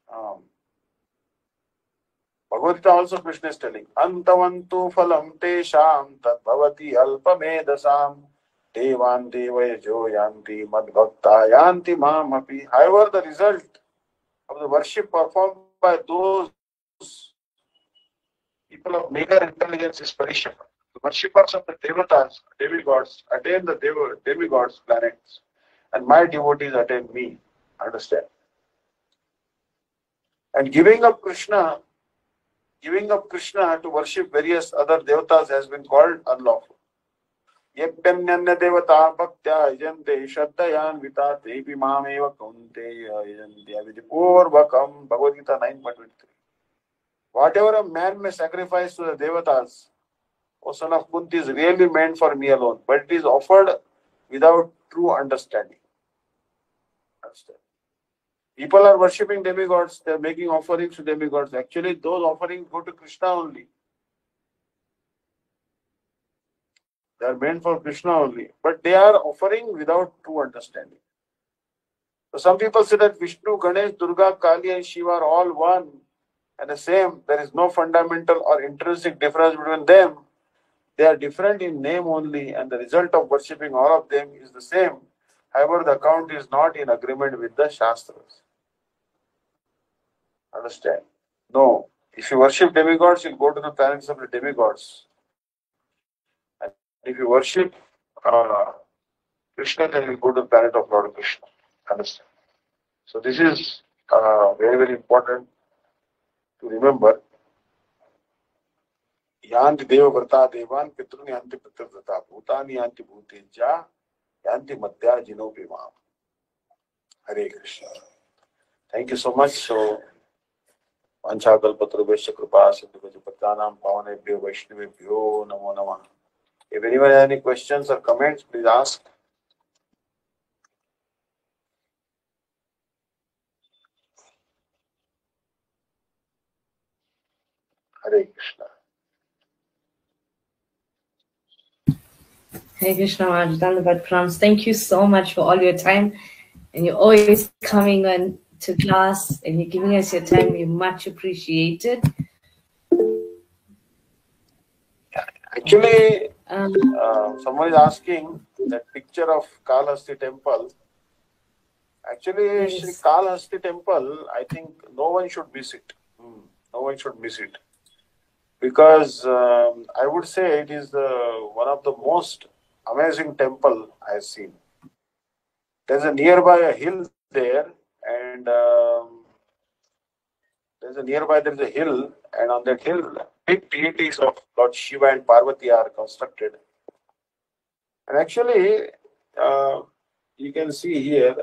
Bhagavad-Gita also Krishna is telling, Antavantu phalam tesham tad bhavati alpamedasam devan devayajo yanti madbhakta yanti mamapi. However, the result of the worship performed by those people of meager intelligence is perishable. The worshippers of the devatas, demigods, attain the demigods' planets, and my devotees attain me. Understand? And giving up Krishna to worship various other devatas has been called unlawful. Yepyanyanya devata bhaktya yajante shraddhayanvita tepi mameva kaunteya yajanti avidipurvakam. Bhagavad-Gita 9.23. Whatever a man may sacrifice to the devatas, O son of Kunti, is really meant for me alone, but it is offered without true understanding. Understand? People are worshipping demigods, they are making offerings to demigods. Actually, those offerings go to Krishna only. They are meant for Krishna only, but they are offering without true understanding. So some people say that Vishnu, Ganesh, Durga, Kali and Shiva are all one and the same. There is no fundamental or intrinsic difference between them. They are different in name only, and the result of worshipping all of them is the same. However, the account is not in agreement with the Shastras. Understand? No. If you worship demigods, you'll go to the planets of the demigods. And if you worship Krishna, then you'll go to the planet of Lord Krishna. Understand? So this is very, very important to remember. Yanti deva vrata devan pitruni yanti pitravrata bhutani yanti bhuteja yanti madhya jinopi mam. Hare Krishna. Thank you so much. So, Vanchakalpatrubhesya kripa sindhuvajapattanam pavanebhyo vaishnavebhyo namo namah. If anyone has any questions or comments, please ask. Hare Krishna. Hare Krishna Maharaj, Dandavat Pranams. Thank you so much for all your time. And you're always coming on to class and you're giving us your time. You're much appreciated. Actually, someone is asking that picture of Kalahasti temple. Actually, Yes. Sri Kalahasti temple, I think no one should miss it. No one should miss it. Because I would say it is one of the most amazing temple I have seen. There's a nearby a hill there, and there's a hill, and on that hill, big deities of Lord Shiva and Parvati are constructed. And actually, you can see here.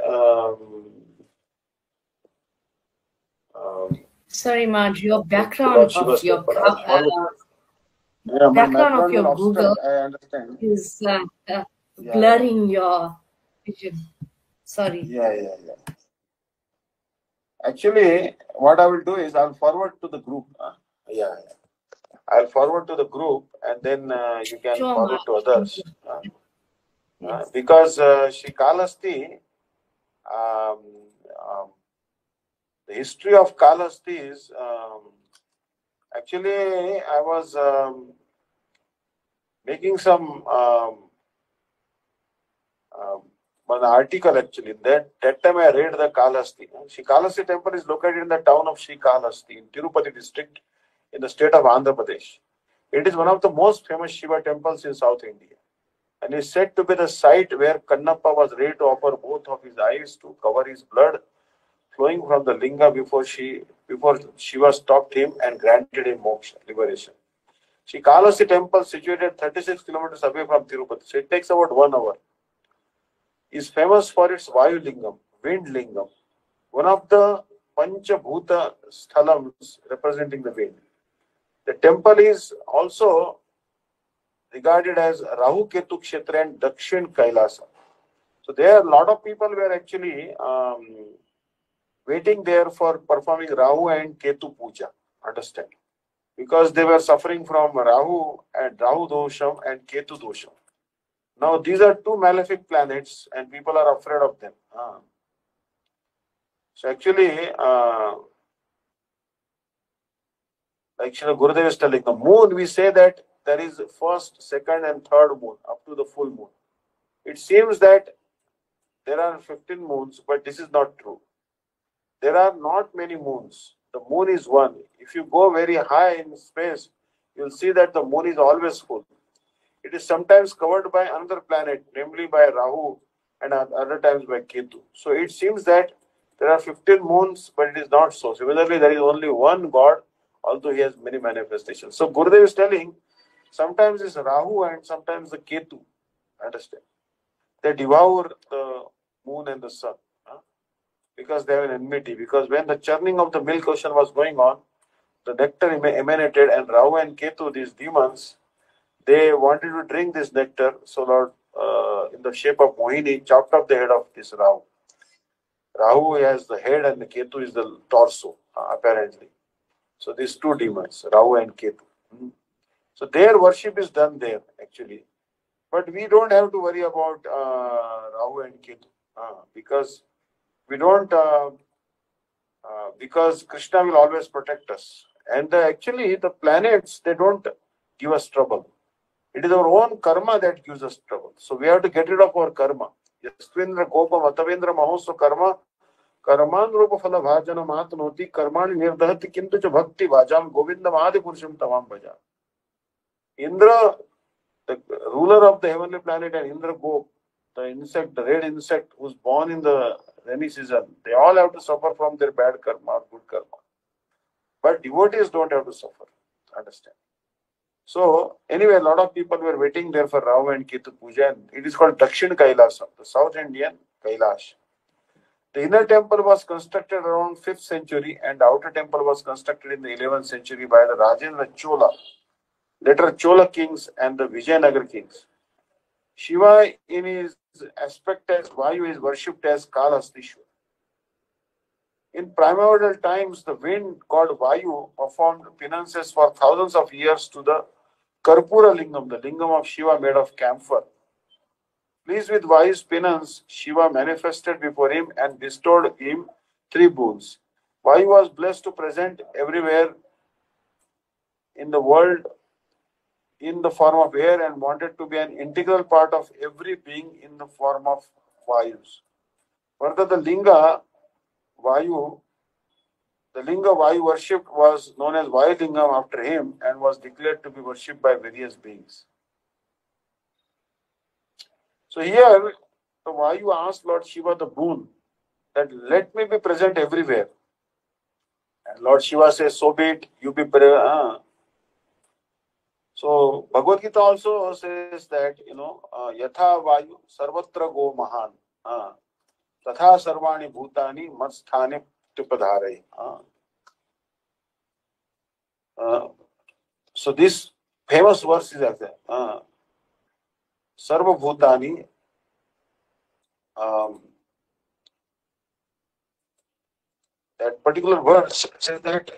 Sorry, Maharaj, your background of your background of your Google is blurring your vision. Sorry. Yeah. Actually, what I will do is I'll forward to the group. I'll forward to the group, and then you can forward to others. Yes. Because Sri Kalahasti, the history of Kalahasti is actually I was making some an article actually. That time I read the Kalahasti. Sri Kalahasti temple is located in the town of Sri Kalahasti in Tirupati district in the state of Andhra Pradesh. It is one of the most famous Shiva temples in South India, and is said to be the site where Kannappa was ready to offer both of his eyes to cover his blood flowing from the linga before Shiva stopped him and granted him moksha, liberation. Sri Kalahasti temple, situated 36 kilometers away from Tirupati, so it takes about 1 hour, is famous for its Vayu Lingam, wind lingam, one of the Panchabhuta sthalams representing the wind. The temple is also regarded as Rahu Ketu Kshetra and Dakshin Kailasa. So there a lot of people were actually waiting there for performing Rahu and Ketu Puja. Understand? Because they were suffering from Rahu Dosham and Ketu Dosham. Now these are two malefic planets and people are afraid of them. So actually, like Srila Gurudev is telling, the moon, we say that there is first, second and third moon up to the full moon. It seems that there are 15 moons, but this is not true. There are not many moons. The moon is one. If you go very high in space, you'll see that the moon is always full. It is sometimes covered by another planet, namely by Rahu, and other times by Ketu. So it seems that there are 15 moons, but it is not so. Similarly, there is only one God, although he has many manifestations. So Gurudev is telling, sometimes it's Rahu and sometimes the Ketu. Understand? They devour the moon and the sun because they have an enmity. Because when the churning of the milk ocean was going on, the nectar emanated, and Rahu and Ketu, these demons, they wanted to drink this nectar. So Lord, in the shape of Mohini, chopped off the head of this Rahu. Rahu has the head and the Ketu is the torso, apparently. So these two demons, Rahu and Ketu. So their worship is done there, actually. But we don't have to worry about Rahu and Ketu because we don't, because Krishna will always protect us. And actually, the planets, they don't give us trouble. It is our own karma that gives us trouble. So we have to get rid of our karma. Yastvindra Gopa Matavendra Mahoso Karma Karman Rupa Phala Bhajana Matnoti Karmani Nirdhati Kintu Cha Bhakti Vajam Govinda Mahadi Purusham Tamam Bhaja. Indra, the ruler of the heavenly planet, and Indra Gop, the insect, the red insect who's born in the rainy season, they all have to suffer from their bad karma or good karma. But devotees don't have to suffer. Understand? So, anyway, a lot of people were waiting there for Rahu and Ketu Puja, and it is called Dakshin Kailasam, the South Indian Kailash. The inner temple was constructed around 5th century, and the outer temple was constructed in the 11th century by the Rajendra Chola, later Chola kings and the Vijayanagar kings. Shiva, in his aspect as Vayu, is worshipped as Kalastishwar. In primordial times, the wind called Vayu performed penances for thousands of years to the Karpura Lingam, the lingam of Shiva made of camphor. Pleased with Vayu's penance, Shiva manifested before him and bestowed him 3 boons. Vayu was blessed to present everywhere in the world in the form of air and wanted to be an integral part of every being in the form of Vayus. Further, the Linga Vayu worshipped was known as Vayu Lingam after him and was declared to be worshipped by various beings. So here, the Vayu asked Lord Shiva the boon that let me be present everywhere. And Lord Shiva says, so be it, you be present. So Bhagavad-Gita also says that, Yatha Vayu Sarvatra Go Mahan. Tatha Sarvani Bhutani Matsthane Tipadhare. So this famous verse is like that. Sarva Bhutani. That particular verse says that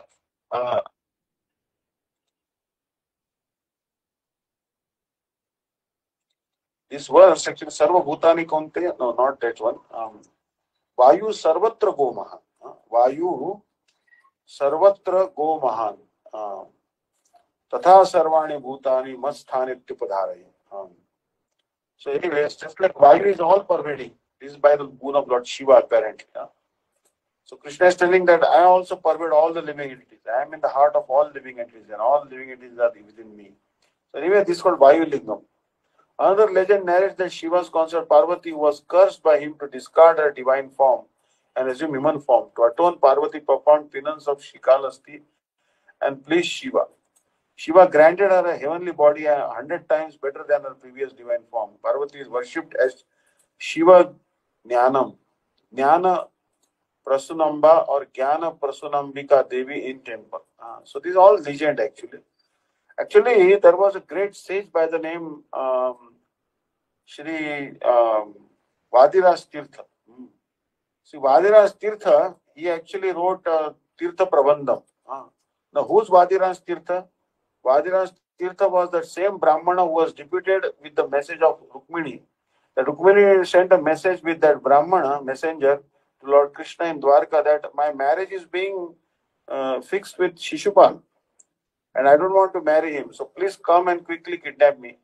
this verse actually Sarva Bhutani Kaunteya, no, not that one. Vayu Sarvatra Go Mahan. Vayu Sarvatra Go Mahan. Tatha Sarvani Bhutani Masthane Tipadharayi. So anyway, it's just like Vayu is all pervading. This is by the boon of Lord Shiva apparently. So Krishna is telling that I also pervade all the living entities. I am in the heart of all living entities and all living entities are within me. So anyway, this is called Vayu Lingam. Another legend narrates that Shiva's consort Parvati was cursed by him to discard her divine form and assume human form. To atone, Parvati performed penance of Shikalasti and pleased Shiva. Shiva granted her a heavenly body 100 times better than her previous divine form. Parvati is worshipped as Shiva Jnanam, Jnana Prasunamba or Jnana Prasunambika Devi in temple. So this is all legend actually. Actually, there was a great sage by the name Shri Vadiraj Tirtha. See, Vadiraj Tirtha, he actually wrote Tirtha Prabandham. Now, who's Vadiraj Tirtha? Vadiraj Tirtha was the same Brahmana who was deputed with the message of Rukmini. The Rukmini sent a message with that Brahmana messenger to Lord Krishna in Dwarka that my marriage is being fixed with Shishupal and I don't want to marry him. So please come and quickly kidnap me.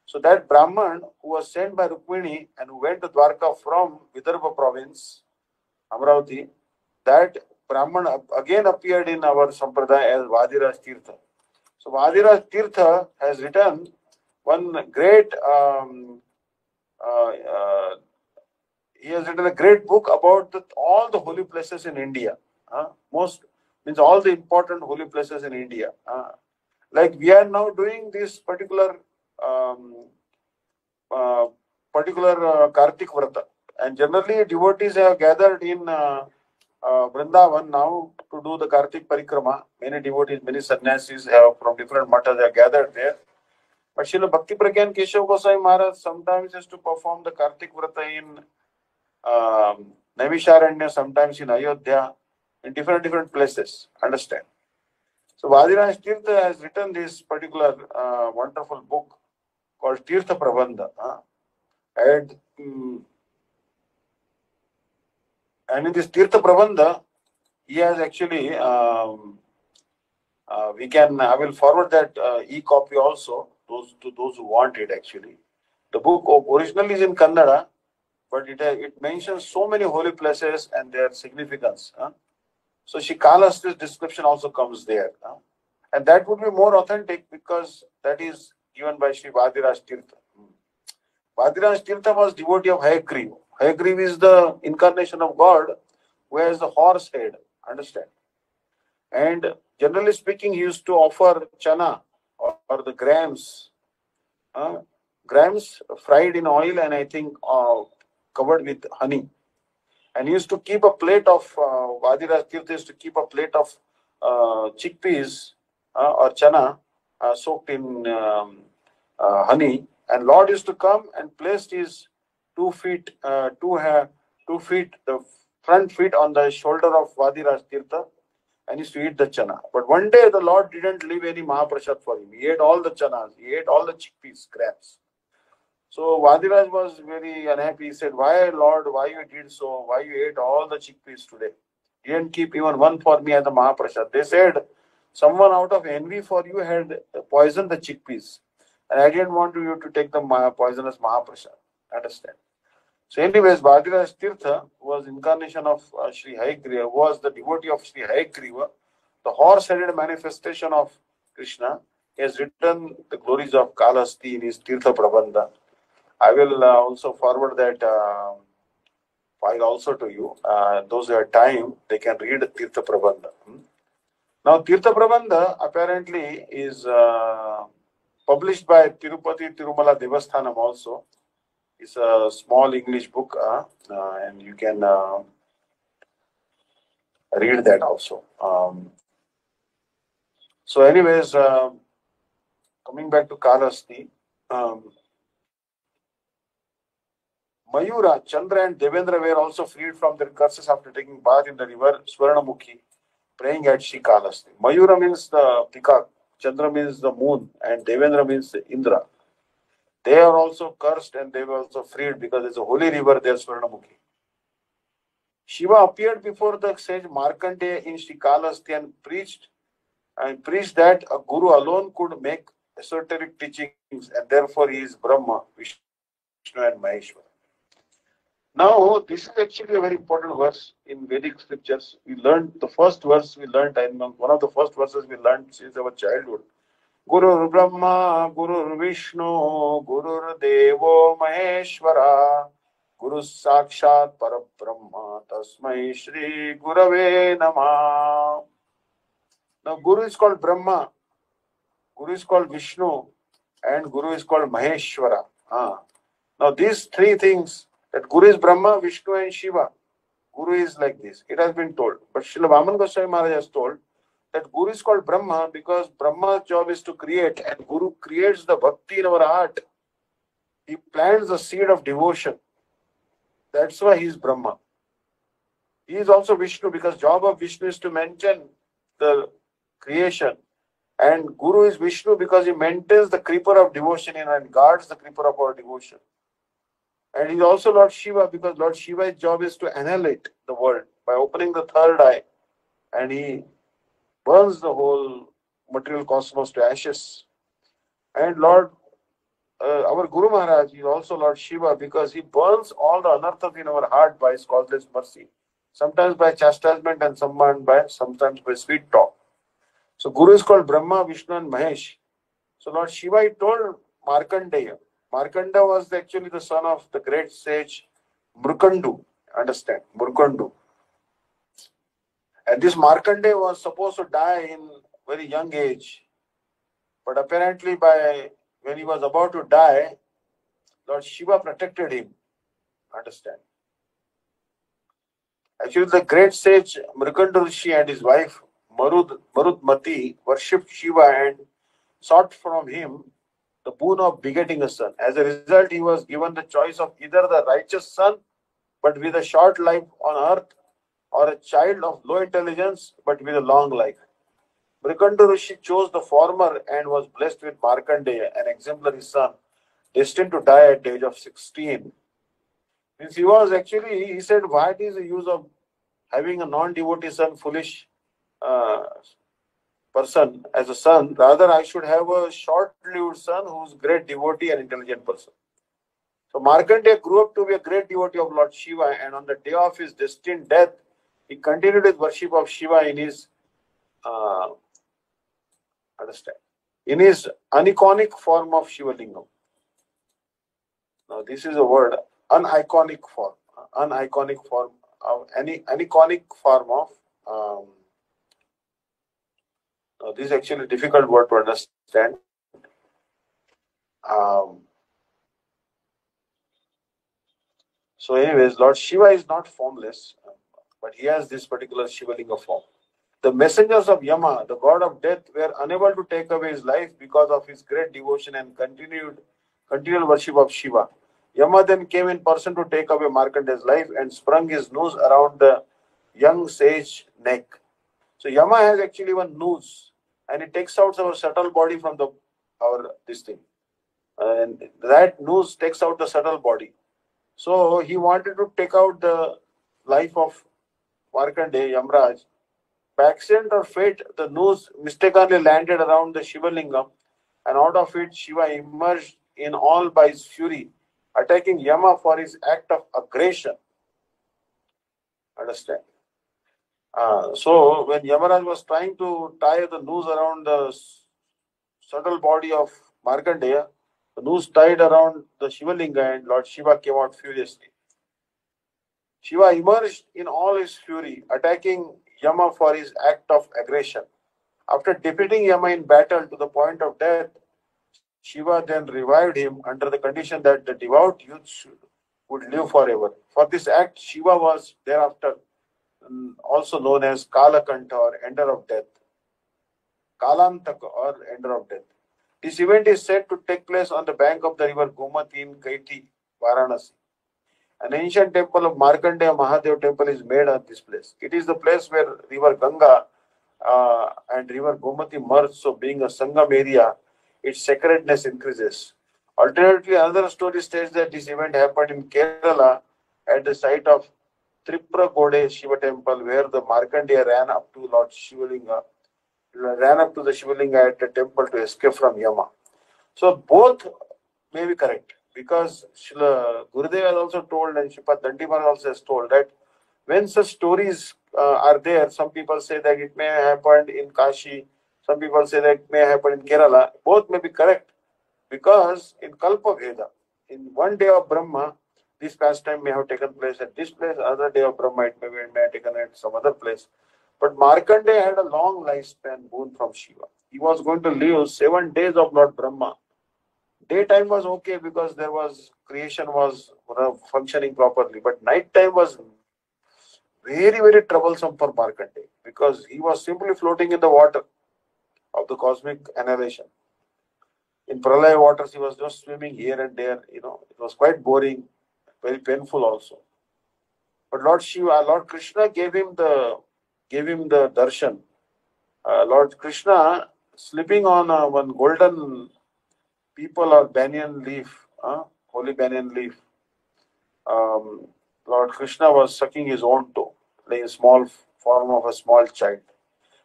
So that Brahman who was sent by Rukmini and who went to Dwarka from Vidarbha province, Amravati, that Brahman again appeared in our Sampradaya as Vadiraj Tirtha. So Vadiraj Tirtha has written one great, he has written a great book about all the holy places in India. Means all the important holy places in India. Like we are now doing this particular particular Kartik Vrata. And generally, devotees have gathered in Vrindavan now to do the Kartik Parikrama. Many devotees, many sannyasis have from different matas have gathered there. But Srila Bhakti Pragyan Keshav Goswami Maharaj sometimes has to perform the Kartik Vrata in Naimisharanya, sometimes in Ayodhya, in different places. Understand? So Vadiraj Tirtha has written this particular wonderful book called Tirtha Prabandha. And in this Tirtha Prabandha, he has actually, I will forward that e-copy also, to those who want it actually. The book originally is in Kannada, but it mentions so many holy places and their significance. So Shikala's description also comes there. And that would be more authentic because that is given by Sri Vadiraj Tirtha. Vadiraj Tirtha was devotee of Hayagriva. Hayagriva is the incarnation of God who has the horse head. Understand? And generally speaking, he used to offer chana or the grams fried in oil and I think covered with honey. And he used to keep a plate of, Vadiraj Tirtha used to keep a plate of chickpeas or chana soaked in honey. And Lord used to come and placed his 2 feet, the front feet on the shoulder of Vadiraj Tirtha and used to eat the chana. But one day the Lord didn't leave any Mahaprasad for him. He ate all the chanas, he ate all the chickpeas, grams. So Vadiraj was very unhappy. He said, "Why, Lord, why you did so? Why you ate all the chickpeas today? You didn't keep even one for me as a Mahaprasad." They said, "Someone out of envy for you had poisoned the chickpeas. And I didn't want you to take the poisonous Mahaprasad." Understand? So anyways, Vadiraj Tirtha was incarnation of Sri Hayagriva, was the devotee of Sri Hayagriva, the horse-headed manifestation of Krishna. He has written the glories of Kalahasti in his Tirtha Prabandha. I will also forward that file also to you. Those who have time, they can read Tirtha Prabandha. Now, Tirtha Prabandha apparently is published by Tirupati Tirumala Devasthanam also. It's a small English book and you can read that also. So anyways, coming back to Kalahasti, Mayura, Chandra and Devendra were also freed from their curses after taking bath in the river Swarnamukhi, praying at Sri Kalahasti. Mayura means the peacock, Chandra means the moon, and Devendra means the Indra. They are also cursed and they were also freed because there's a holy river there, Swarnamukhi. Shiva appeared before the sage Markandeya in Sri Kalahasti and preached that a guru alone could make esoteric teachings and therefore he is Brahma, Vishnu and Maheshwara. Now, this is actually a very important verse in Vedic scriptures. We learned the first verse we learned, and one of the first verses we learned since our childhood. Gurur Brahma, Gurur Vishnu, Gurur Devo Maheshwara, Guru Sakshat Parabrahma, Tasmai Shri Gurave Namah. Now, Guru is called Brahma, Guru is called Vishnu, and Guru is called Maheshwara. Now, these three things, that Guru is Brahma, Vishnu and Shiva. Guru is like this. It has been told. But Srila Vaman Goswami Maharaj has told that Guru is called Brahma because Brahma's job is to create and Guru creates the bhakti in our heart. He plants the seed of devotion. That's why he is Brahma. He is also Vishnu because job of Vishnu is to maintain the creation. And Guru is Vishnu because he maintains the creeper of devotion in and guards the creeper of our devotion. And he is also Lord Shiva because Lord Shiva's job is to annihilate the world by opening the third eye. And he burns the whole material cosmos to ashes. And Lord, our Guru Maharaj is also Lord Shiva because he burns all the anarthas in our heart by his causeless mercy. Sometimes by chastisement and sometimes by sweet talk. So Guru is called Brahma, Vishnu and Mahesh. So Lord Shiva, he told Markandeya. Markanda was actually the son of the great sage Mrukandu. Understand? Mrukandu. And this Markandeya was supposed to die in very young age. But apparently when he was about to die, Lord Shiva protected him. Understand? Actually, the great sage Mrikanda Rishi and his wife Marudmati worshipped Shiva and sought from him the boon of begetting a son. As a result, he was given the choice of either the righteous son but with a short life on earth, or a child of low intelligence but with a long life. Mrikanda Rishi chose the former and was blessed with Markandeya, an exemplary son, destined to die at the age of 16. Means he said, what is the use of having a non-devotee son, foolish uh, person as a son? Rather, I should have a short-lived son who is great devotee and intelligent person. So Markandeya grew up to be a great devotee of Lord Shiva, and on the day of his destined death, he continued his worship of Shiva in his uh, aniconic form of Shiva Lingam. Now this is a word, aniconic form of aniconic form of. Now this is actually a difficult word to understand. So, anyways, Lord Shiva is not formless, but he has this particular Shiva Linga form. The messengers of Yama, the god of death, were unable to take away his life because of his great devotion and continual worship of Shiva. Yama then came in person to take away Markandeya's life and sprung his noose around the young sage neck. So Yama has actually one noose, and it takes out our subtle body from this thing, and that noose takes out the subtle body. So he wanted to take out the life of Markandeya, Yamraj. By accident or fate, the noose mistakenly landed around the Shiva Lingam, and out of it Shiva emerged in all by his fury, attacking Yama for his act of aggression. Understand? So when Yamaraj was trying to tie the noose around the subtle body of Markandeya, the noose tied around the Shiva Linga, and Lord Shiva came out furiously. Shiva emerged in all his fury, attacking Yama for his act of aggression. After defeating Yama in battle to the point of death, Shiva then revived him under the condition that the devout youth would live forever. For this act, Shiva was thereafter also known as Kalakanta, or Ender of Death. Kalantaka, or Ender of Death. This event is said to take place on the bank of the river Gomati in Kaiti, Varanasi. An ancient temple of Markandeya Mahadev temple is made at this place. It is the place where river Ganga and river Gomati merge, so being a Sangam area, its sacredness increases. Alternatively, another story states that this event happened in Kerala at the site of Tripragode Shiva temple, where the Markandeya ran up to the Shivalinga at the temple to escape from Yama. So both may be correct, because Gurudev has also told, and Shripad Dandi Maharaj also has told, that when such stories are there, some people say that it may have happened in Kashi, some people say that it may have happened in Kerala. Both may be correct, because in Kalpa Veda, in one day of Brahma, this pastime may have taken place at this place, other day of Brahma it may have taken at some other place. But Markandeya had a long lifespan boon from Shiva. He was going to live 7 days of Lord Brahma. Daytime was okay because creation was functioning properly, but night time was very, very troublesome for Markandeya, because he was simply floating in the water of the cosmic annihilation. In Pralaya waters, he was just swimming here and there. It was quite boring, very painful also. But Lord Krishna gave him the darshan. Lord Krishna, slipping on one golden people or banyan leaf, holy banyan leaf. Lord Krishna was sucking his own toe, like a small form of a small child.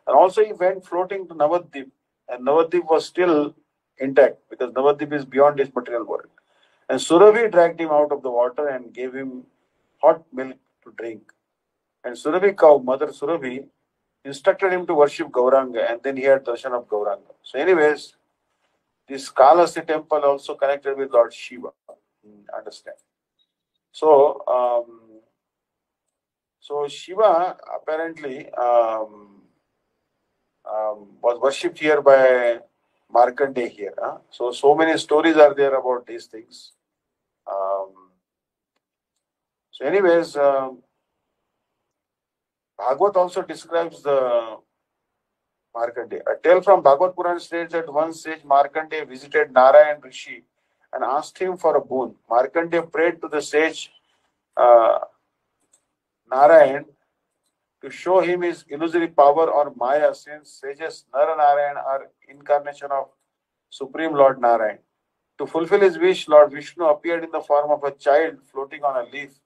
And also he went floating to Navadvip, and Navadvip was still intact, because Navadvip is beyond his material world. And Surabhi dragged him out of the water and gave him hot milk to drink. And Surabhi cow, Mother Surabhi, instructed him to worship Gauranga, and then he had darshan of Gauranga. So anyways, this Kalasi temple also connected with Lord Shiva. Understand? So, Shiva apparently was worshipped here by Markandeya here. So many stories are there about these things. So, anyways, Bhagavad also describes the Markandeya. A tale from Bhagavad Puran states that one sage Markandeya visited Narayan Rishi and asked him for a boon. Markandeya prayed to the sage uh, Narayan to show him his illusory power or Maya, since sages Nara Narayan are incarnation of Supreme Lord Narayan. To fulfill his wish, Lord Vishnu appeared in the form of a child floating on a leaf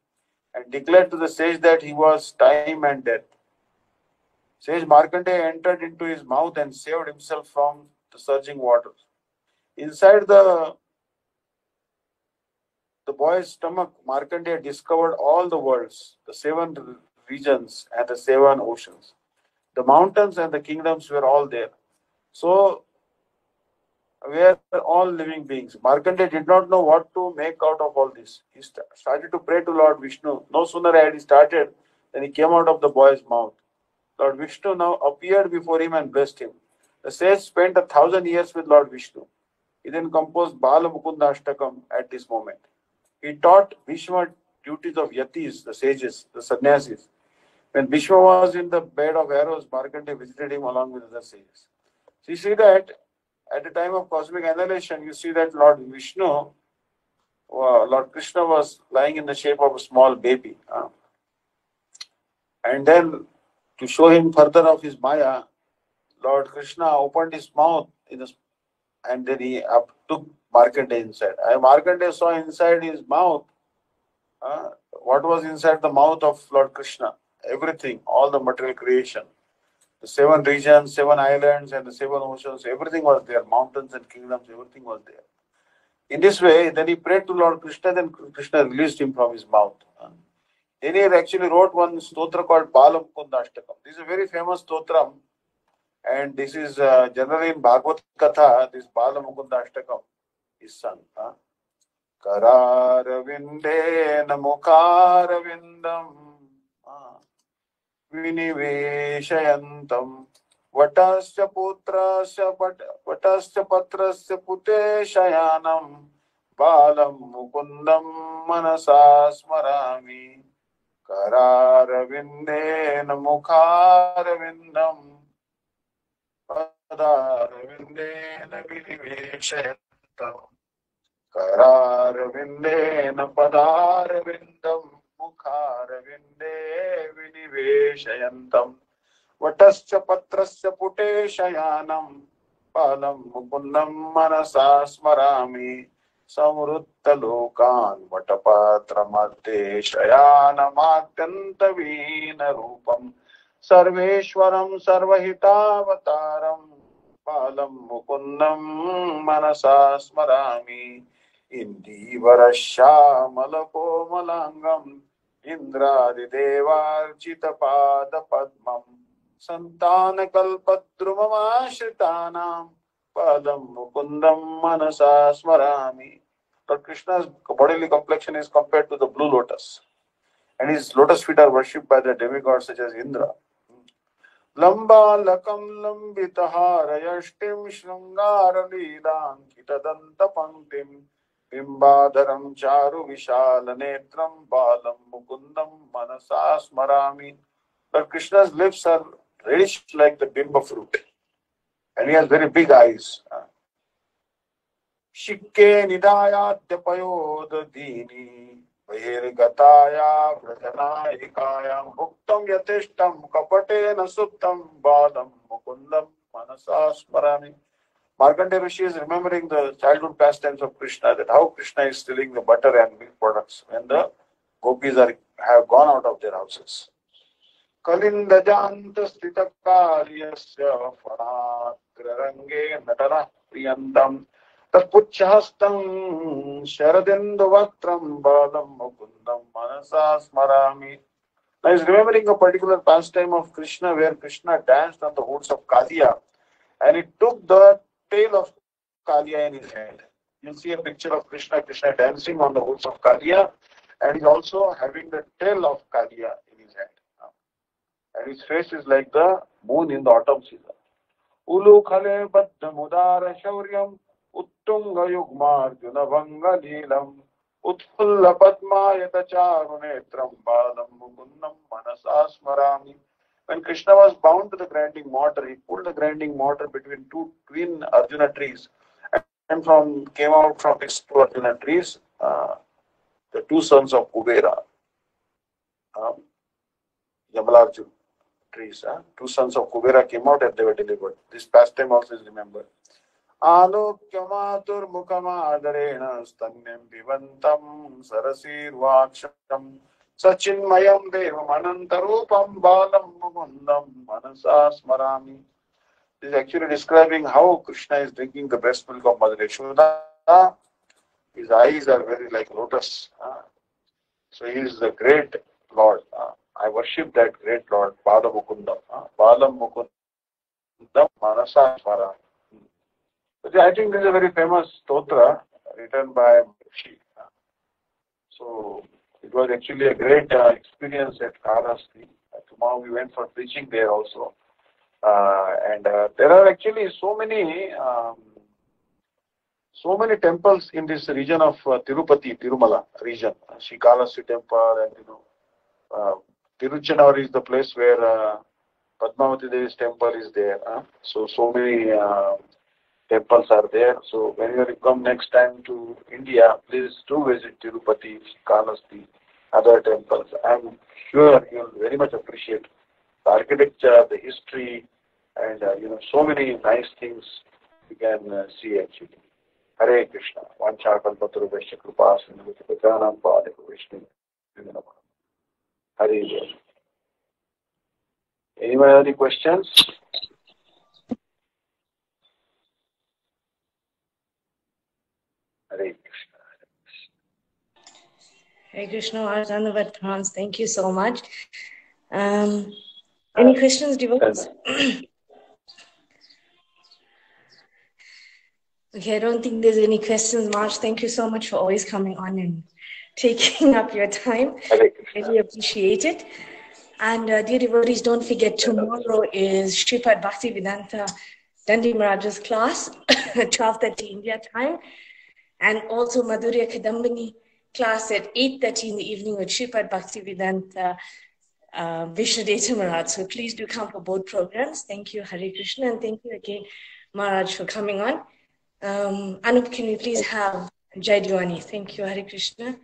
and declared to the sage that he was time and death. Sage Markandeya entered into his mouth and saved himself from the surging waters. Inside the boy's stomach, Markandeya discovered all the worlds, the 7 regions and the 7 oceans. The mountains and the kingdoms were all there. So we are all living beings. Markandeya did not know what to make out of all this. He started to pray to Lord Vishnu. No sooner had he started than he came out of the boy's mouth. Lord Vishnu now appeared before him and blessed him. The sage spent 1,000 years with Lord Vishnu. He then composed Bala Mukunda Ashtakam at this moment. He taught Bhishma duties of yatis, the sages, the sannyasis. When Bhishma was in the bed of arrows, Markandeya visited him along with other sages. So you see that at the time of cosmic annihilation, you see that Lord Vishnu, Lord Krishna was lying in the shape of a small baby. And then to show him further of his Maya, Lord Krishna opened his mouth and then he took Markandeya inside. Markandeya saw inside his mouth what was inside the mouth of Lord Krishna. Everything, all the material creation. The 7 regions, 7 islands and the 7 oceans, everything was there. Mountains and kingdoms, everything was there. In this way, then he prayed to Lord Krishna, then Krishna released him from his mouth. Then he actually wrote one stotra called Bala Mukunda Ashtakam. This is a very famous stotram, and this is generally in Bhagavad Katha, this Bala Mukunda Ashtakam is sung. Kararavindeena mukharavindam viniveshayantam vatasya putrasya vatasya patrasya pute shayanam balam mukundam manasa smarami. Kararavindeena mukharavindam padaravindeena viniveshayantam Kararavindeena padarvindam mukharavinde viniveshayantam vatasya patrasya pute shayanam palam mukundam manasa smarami samrutta lokan vatapatra madhe shayanamatyanta veena rupam sarveshwaram sarvahitavataram palam mukundam manasa smarami Indivarasyamalapommalangam Indradidevarchitapada-padmam Santanakalpadrumamashritanam Padam Mukundam Manasa Smarami. Lord Krishna's bodily complexion is compared to the blue lotus, and his lotus feet are worshipped by the demigods such as Indra. Lambalakam lambitharayashtim shringaralilankitadantapanktim Bimbadharam charu vishalanetram balam mukundam manasa smarami. But Krishna's lips are reddish like the bimba fruit, and he has very big eyes. Shikke nidayadhyapayodadini Vahirgataya vrajanayikayam Bhuktam yatishtam kapatena suttam Balam mukundam manasa smarami. Markandeya Rishi is remembering the childhood pastimes of Krishna, that how Krishna is stealing the butter and milk products when the gopis have gone out of their houses. Kalindajanta stita kalyasya fanagrarange natana priyantam Tatpuchhastam Sharadinduvatram Balam Mukundam Manasa Smarami. Now he's remembering a particular pastime of Krishna where Krishna danced on the hoods of Kaliya, and he took the tail of Kaliya in his hand. You'll see a picture of Krishna dancing on the hoods of Kaliya, and he's also having the tail of Kaliya in his hand. And his face is like the moon in the autumn season. Ulu Khale Baddha Mudara Shauryam Uttunga Yugmarjuna Vanga Leelam Utfulla Padmayata Charunetram Balam Mukundam Manasa Smarami. When Krishna was bound to the grinding mortar, he pulled the grinding mortar between two twin Arjuna trees, and came out from these two Arjuna trees the two sons of Kubera, Yamalarjun trees. Two sons of Kubera came out and they were delivered. This pastime also is remembered. Alokyamatur Mukamadarena Stanyam Vivantam Sarasir Vaksham Sachinmayam Devam Anantarupam Balam Mukundam Manasa Smarami. This is actually describing how Krishna is drinking the breast milk of Mother Yashoda. His eyes are very like lotus. So he is the great Lord. I worship that great Lord, Pada Mukundam. Balam Mukundam Manasa Smarami. I think this is a very famous stotra written by Rishi. So it was actually a great experience at Karasti. Tomorrow we went for preaching there also. And there are actually so many temples in this region of Tirupati, Tirumala region. Srikalahasti temple, and Tiruchennavar is the place where Padmavati Devi's temple is there. So many temples are there. So whenever you come next time to India, please do visit Tirupati, Srikalahasti, other temples. I'm sure you'll very much appreciate the architecture, the history, and so many nice things you can see actually. Hare Krishna. Vanchakalpatru Vaishya Kripa Sindhu Pajanam Padeko Vishnu. Hare Krishna. Anyone have any questions? Hare Krishna. Hare Krishna, Arjanavat. Thank you so much. Any questions, devotees? Okay, I don't think there's any questions, March. Thank you so much for always coming on and taking up your time. I really appreciate it. And dear devotees, don't forget, tomorrow is Sripad Bhakti-Vidanta Dandi Maharaj's class, 12:30 India time. And also Madhurya Kadambini class at 8:30 in the evening with Sripad Bhakti-Vidanta Vishnu Daivata Maharaj. So please do come for both programs. Thank you, Hare Krishna. And thank you again, Maharaj, for coming on. Anup, can we please have Jai Diwani? Thank you, Hare Krishna.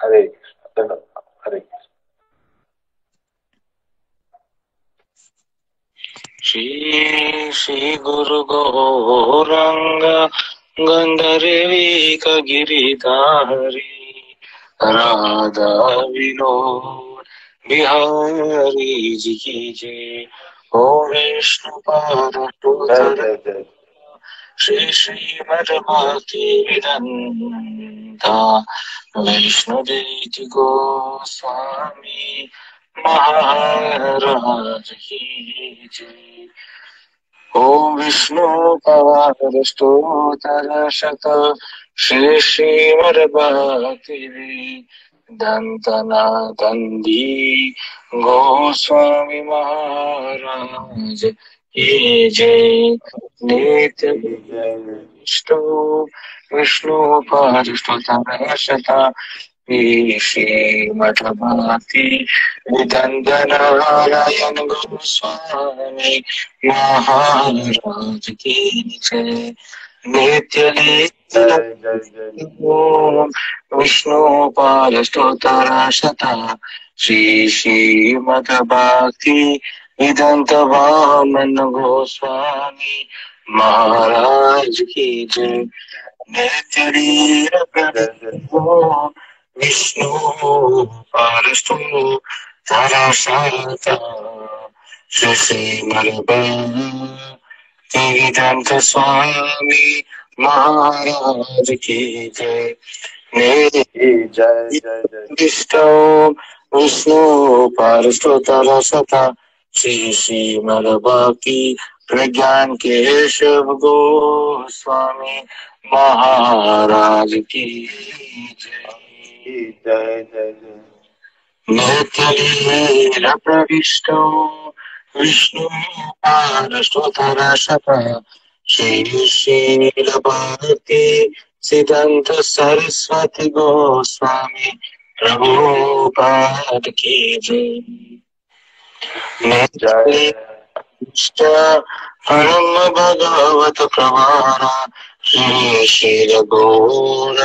Hare Krishna. Hare Krishna. Shri Guru Gauranga Gandharvika Giridhari Radha Vinod Bihari Ji ki Jai. O Vishnu Pada Shri Srimad Bhakti-Vidanta Vishnu Daivata Goswami Maharaj ki Jai. Om Vishnu Pada Stotara Shata Shri Srimad Bhakti-Vidanta Dandi Goswami Maharaj ki Jai. Nitya Vishnu Pada Shata Shri Madhavati Vidandana Goswami Maharaj ki Jai. Nitya Vishnu Pada Shata Shri Madhavati Vidanta Vamana Goswami Maharaj ki Jai. Nitya Vishnu Parastu Tarasata Shri Bhakti-Vidanta Swami Maharaj ki Jai. Vishnu Parastu Tarasata Shri Bhakti Pragyan Keshav Goswami Maharaj ki Jai. Nitya Pravishto Vishnu Parastu Tarasata Shri Bhakti सिद्धांत सरस्वती गोस्वामी प्रभुपाद की जय। जय परम भगवत प्रवारा श्री श्री गौर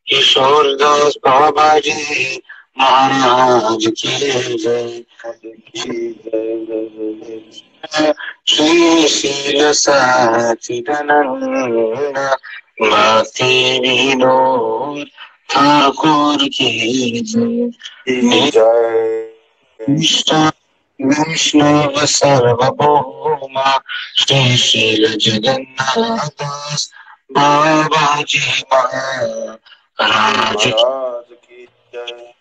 किशोरदास बाबा जी महाराज की जय। श्री शील सच्चिदानंद भक्ति विनोद ठाकुर की जय। वैष्णव सर्वभौमा श्री शील जगन्नाथ दास बाबा जी महाराज की जय।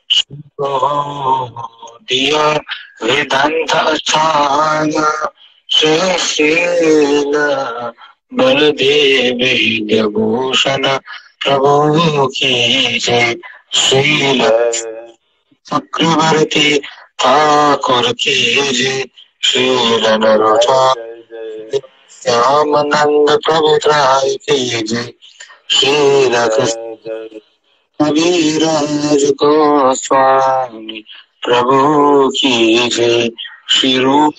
दिया वेदांत आचार्य श्री शील बलदेव विद्याभूषण प्रभु की जय। शील चक्रवर्ती ठाकुर की जय। शील श्यामानंद प्रभु त्राय की जय। शील कविराज गोस्वामी प्रभु की जय। श्री रूप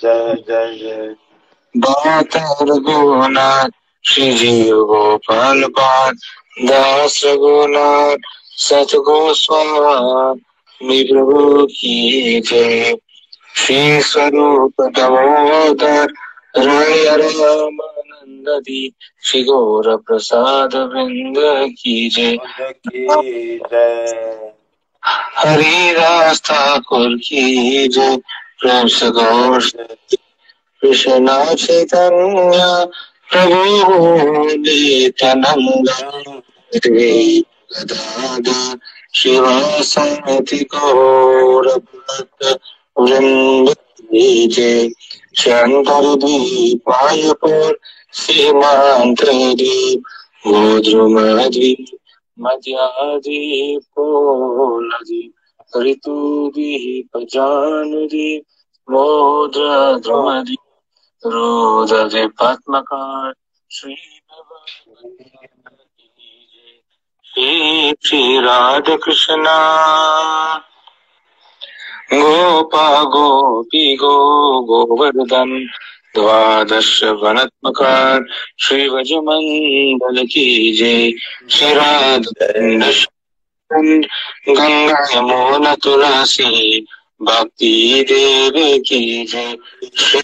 दातार रघुनाथ श्री जीव गोपाल पाद दास रघुनाथ सत गोस्वामी प्रभु की जय। श्री स्वरूप दामोदर राय रामानंद दी श्री गौर प्रसाद वृंद की जय। हरि दास ठाकुर की जय। प्रेम से गौर कृष्ण चैतन्य प्रभु नित्यानंद गदाधर शिवासादि गौर भक्त वृंद की जय। शंकर द्वीपायपुर सीमांतद्वीप गोद्रुमद्वीप मध्याद्वीप पोलद्वीप ऋतुद्वीप जानुद्वीप मोद्रद्रुमद्वीप रुद्रद्वीप पद्मकाट श्री श्री राधा कृष्णा गोपा गोपी गोवर्धन द्वादश वनात्मकार श्री व्रजमंडल की जय। श्री राधा गंगा यमुना तुलसी भक्ति देवी की जय। श्री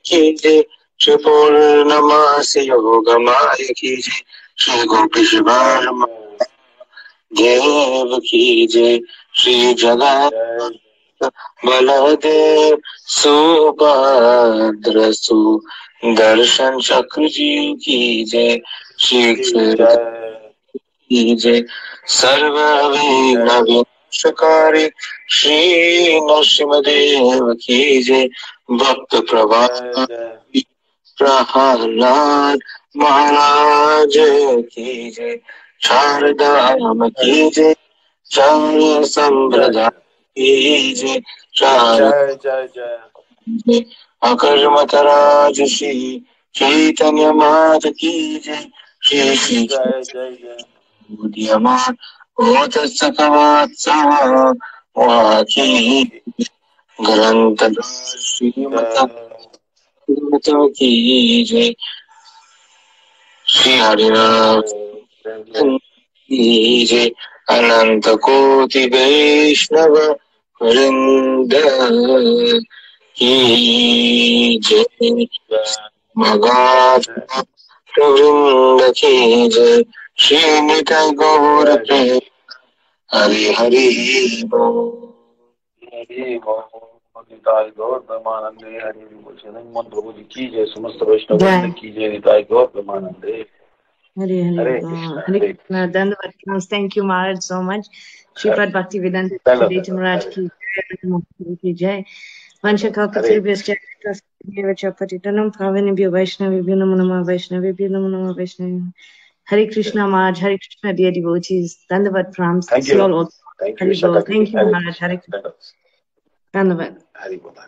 की जय। श्री पूर्णमासी योग माय की जय। श्री गोपी देव की जय। श्री जगन्नाथ बलदेव सुभद्र सुदर्शन चक्र जी की जय। श्री की जय। सर्व विघ्न विनाशकारी श्री नरसिंहदेव की जय। भक्त प्रहलाद महाराज की जय। शारदाम की जय। चार्य संप्रदाय की जय। अकर्मतराज श्री चैतन्य मात की जय। श्री श्री उदीयमान भूत सकवात्सव की ग्रंथ श्रीमत की जय। श्री हरिनाम की जय। अनंत कोटि वैष्णव वृंद की जय। भगवत वृंद की जय। श्री निताय गौर प्रेम हरि हरि बोल। निताय गौर ब्रह्मानंदे हरि बोल। प्रभु जी की जय। समस्त वैष्णव वृंद की जय। निताय गौर ब्रह्मानंदे Hare Krishna. Thank you, Maharaj, so much. Sripad Bhakti-Vidanta Vishnu Maharaj ki jai. Vanchakalpatarubhyascha patitanam pavanebhyo Vaishnavibhyo namo namah Vaishnavibhyo namo namah Vaishnavibhyo. Hare Krishna, Maharaj. Hare Krishna, dear devotees. Dandavat Prams. Thank you. Thank you, Thank you, Maharaj. Hare Krishna. Dandavat. Hare Krishna.